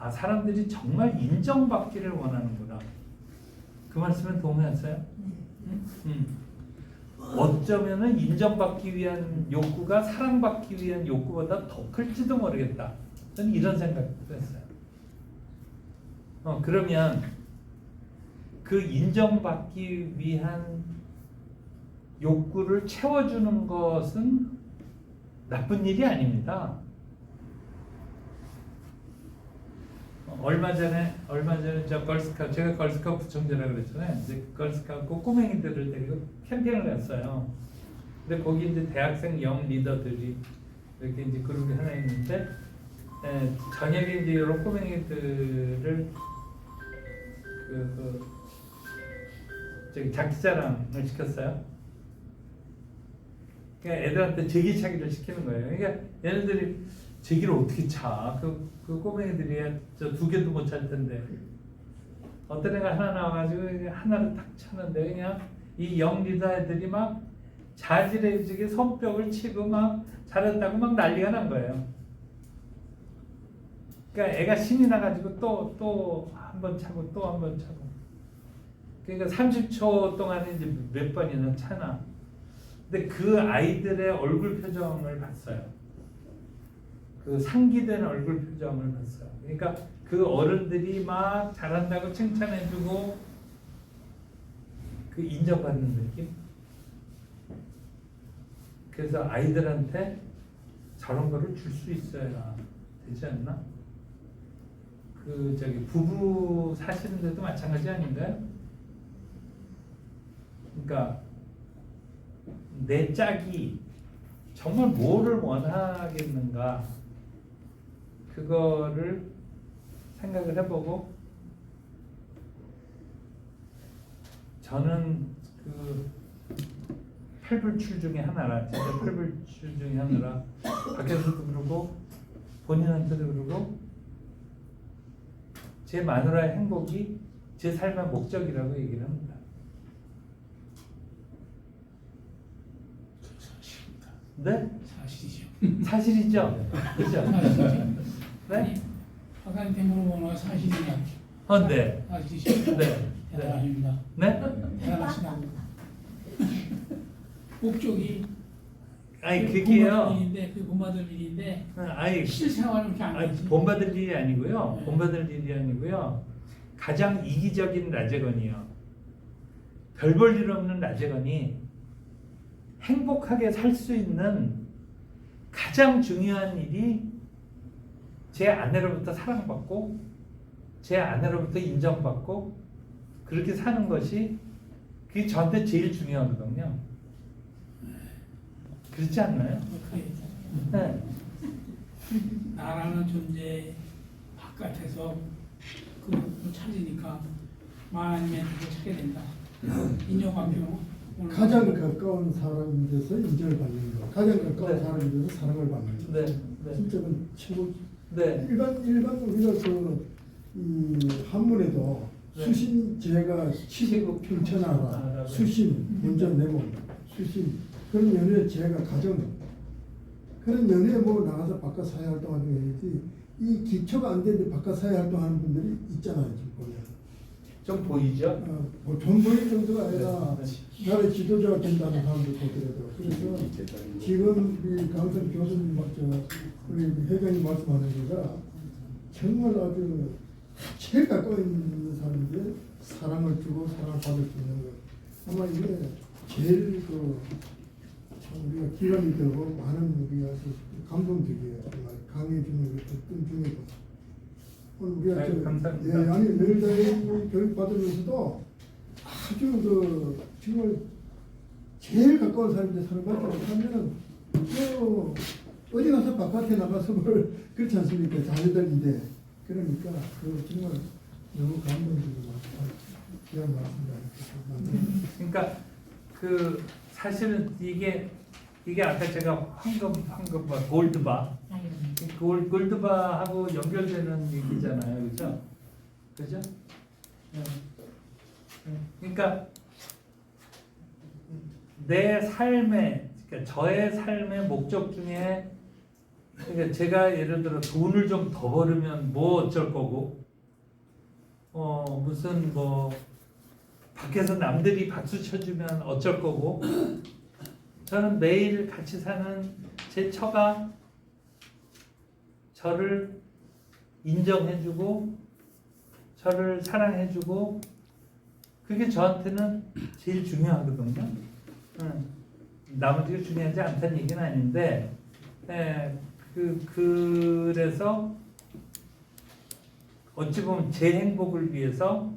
아, 사람들이 정말 인정받기를 원하는구나. 그 말씀에 동의하세요? 어쩌면은 인정받기 위한 욕구가 사랑받기 위한 욕구보다 더 클지도 모르겠다. 저는 이런 생각도 했어요. 그러면 그 인정받기 위한 욕구를 채워주는 것은 나쁜 일이 아닙니다. 얼마 전에 저 걸스카우트, 제가 걸스카우트 부총재라고 그랬잖아요. 이제 걸스카우트 꼬맹이들을 데리고 캠핑을 갔어요. 근데 거기 이제 대학생 영 리더들이 이렇게 이제 그룹이 하나 있는데, 저녁에 이제 이런 꼬맹이들을 저기 장기자랑을 시켰어요. 그러니까 애들한테 제기차기를 시키는 거예요. 그러니까 얘네들이 제기를 어떻게 차? 그 꼬맹이들이 저 2개도 못 찰 텐데. 어떤 애가 하나 나와가지고 하나를 탁 차는데 그냥 이 영 리더 애들이 막 자지러지게 손뼉을 치고 막 잘했다고 막 난리가 난 거예요. 그러니까 애가 신이 나가지고 또 한 번 차고 또 한 번 차고. 그러니까 30초 동안에 이제 몇 번이나 차나. 근데 그 아이들의 얼굴 표정을 봤어요. 그 상기된 얼굴 표정을 봤어요. 그러니까 그 어른들이 막 잘한다고 칭찬해주고 그 인정받는 느낌. 그래서 아이들한테 저런 거를 줄 수 있어야 되지 않나? 그 저기 부부 사시는데도 마찬가지 아닌가요? 그러니까 내 짝이 정말 뭐를 원하겠는가, 그거를 생각을 해보고, 저는 그 팔불출 중에 하나라, 진짜 팔불출 중에 하나라, 밖에서도 그러고 본인한테도 그러고, 제 마누라의 행복이 제 삶의 목적이라고 얘기를 합니다. 네? 사실이죠. 사실이죠? 그죠? 사실이죠. 네? 아까한테 물어보는 사실이냐? 네. 사실이죠. 네. 대단합니다. 네? 대단하시다고. 목적이 아니, 그게요. 그 본받을 일인데 아니, 실생활은 그렇게 안 아니, 되지. 본받을 일이 아니고요. 네. 본받을 일이 아니고요. 가장 이기적인 라제건이요. 별 볼 일 없는 라제건이 행복하게 살 수 있는 가장 중요한 일이 제 아내로부터 사랑받고 제 아내로부터 인정받고 그렇게 사는 것이 그게 저한테 제일 중요하거든요. 그렇지 않나요? 그래. 네. 나라는 존재 바깥에서 그걸 찾으니까 하나님의 뜻을 찾게 된다. 인정받고 가장 가까운 사람이 돼서 인정을 받는 거, 가장 가까운 네. 사람이 돼서 사랑을 받는 거. 네. 네. 진짜 그 최고. 네. 일반 우리가 이 한문에도 네. 수신제가 치국 평천하라, 수신 먼저 내고 수신 그런 연애 제가 가정 그런 연애 뭐 나가서 바깥 사회 활동하는 게 아니지 이 기초가 안 되는데 바깥 사회 활동하는 분들이 있잖아요 지금 보면. 좀 보이죠? 뭐돈 벌 정도가 아니라 네. 나라의 지도자가 된다는 사람도 보더라도 그래서 지금 우리 강선 교수님 우리 회장님 말씀하는 거가 정말 아주 제일 가까이 있는 사람인데 사랑을 주고 사랑을 받을 수 있는 것 아마 이게 제일 참 우리가 기감이 되고 많은 우리가 감동적이에요. 정말 강해주는 것들 중에도 오늘 우리가 아유, 감사합니다. 예, 아니 매일다이 교육 받으면서도 아주 정말 제일 가까운 사람인데 사람 받지 못하면은 어디 가서 바깥에 나가서 뭘 그렇지 않습니까? 자녀들인데 그러니까 정말 너무 감동적이고 귀한 말씀입니다. 그러니까 그 사실은 이게 아까 제가 황금 골드바 골드바하고 연결되는 얘기잖아요, 그죠? 그죠? 네. 그러니까 내 삶의 그러니까 저의 삶의 목적 중에 그러니까 제가 예를 들어 돈을 좀 더 벌으면 뭐 어쩔 거고, 무슨 뭐 밖에서 남들이 박수 쳐주면 어쩔 거고, 저는 매일 같이 사는 제 처가 저를 인정해주고 저를 사랑해주고, 그게 저한테는 제일 중요하거든요. 나머지가 중요하지 않다는 얘기는 아닌데, 그래서 어찌 보면 제 행복을 위해서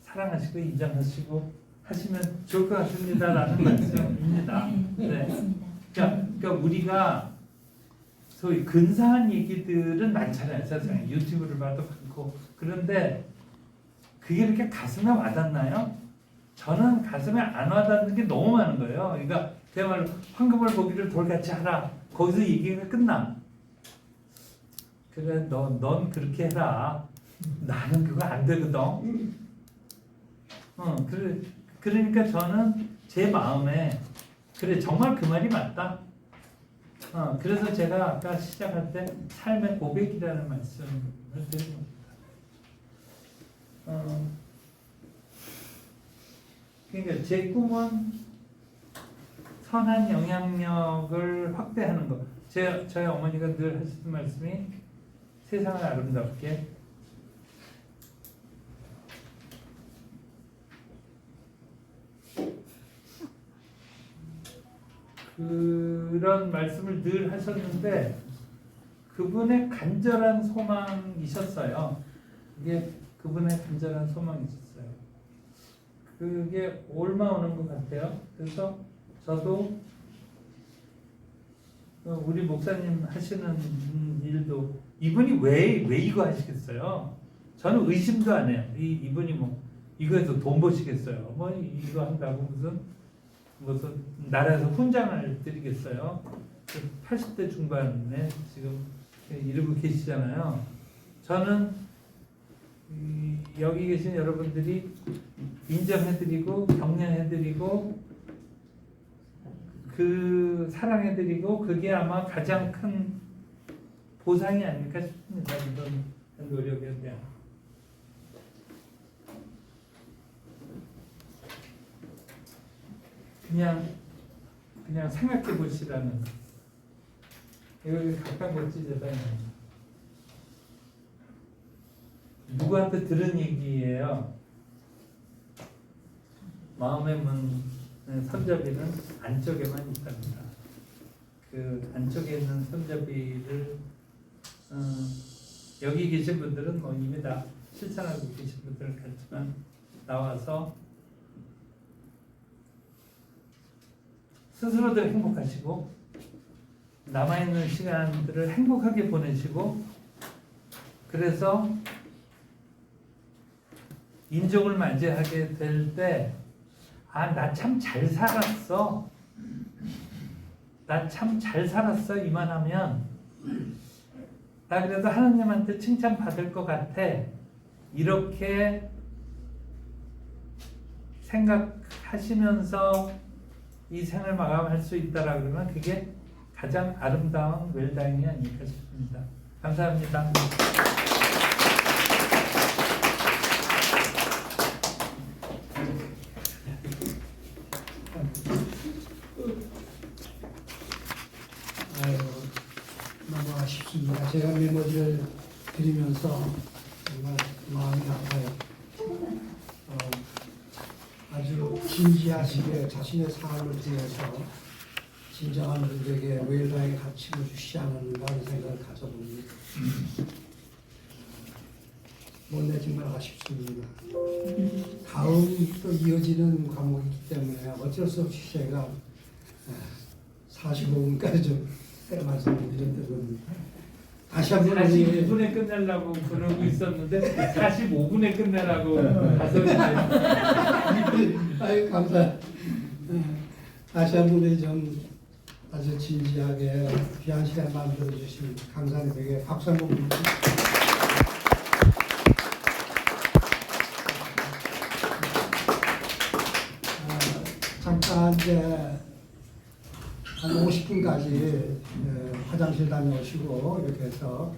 사랑하시고 인정하시고 하시면 좋을 것 같습니다라는 말씀입니다. 네. 맞습니다. 그러니까 우리가 소위 근사한 얘기들은 많잖아요. 세상에 유튜브를 봐도 많고. 그런데 그게 이렇게 가슴에 와닿나요? 저는 가슴에 안 와닿는 게 너무 많은 거예요. 그러니까 그야말로 황금을 보기를 돌같이 하라. 거기서 얘기가 끝나. 그래, 넌 그렇게 해라. 나는 그거 안 되거든. 그러니까 저는 제 마음에 그래, 정말 그 말이 맞다. 그래서 제가 아까 시작할 때 삶의 고백이라는 말씀을 드린 겁니다. 그러니까 제 꿈은 선한 영향력을 확대하는 것. 저희 어머니가 늘 하시던 말씀이 세상을 아름답게, 그런 말씀을 늘 하셨는데 그분의 간절한 소망이셨어요. 이게 그분의 간절한 소망이셨어요. 그게 옮아오는 것 같아요. 그래서 저도 우리 목사님 하시는 일도 이분이 왜 이거 하시겠어요? 저는 의심도 안 해요. 이분이 뭐 이거에서 돈 버시겠어요? 뭐 이거 한다고 무슨 나라에서 훈장을 드리겠어요? 80대 중반에 지금 이러고 계시잖아요. 저는 여기 계신 여러분들이 인정해드리고 격려해드리고 그 사랑해드리고 그게 아마 가장 큰 보상이 아닐까 싶습니다. 이런 노력에 대한. 그냥 생각해 보시라는 거. 이거 각광고치 재단이에요. 누구한테 들은 얘기예요. 마음의 문 손잡이는 안쪽에만 있답니다. 그 안쪽에 있는 손잡이를 여기 계신 분들은 뭐 이미 다 실천하고 계신 분들 같지만 나와서 스스로들 행복하시고 남아있는 시간들을 행복하게 보내시고, 그래서 인종을 맞이하게 될 때 나 참 잘 살았어, 나 참 잘 살았어 이만하면 나 그래도 하나님한테 칭찬받을 것 같아, 이렇게 생각하시면서 이 생을 마감할 수 있다라 그러면 그게 가장 아름다운 웰다잉이 아닐까 싶습니다. 감사합니다. 너무 아쉽습니다. 제가 메모지를 드리면서 정말 마음이 아파요. 아주 진지하시게 자신의 삶을 통해서 진정한 우리에게 웰다의 가치를 주시지 않았는가 하는 생각을 가져봅니다. 못내 정말 아쉽습니다. 다음 또 이어지는 과목이기 때문에 어쩔 수 없이 제가 45분까지 좀 말씀을 드렸던 겁니다. 다시 한번 42분에 끝내려고 그러고 있었는데 45분에 끝내라고 가서 아유 감사. 다시 한번 좀 아주 진지하게 귀한 시간 만들어 주신 강사님에게 박수 한번 드립니다. 잠깐 이제 한 50분까지 화장실 다녀오시고 이렇게 해서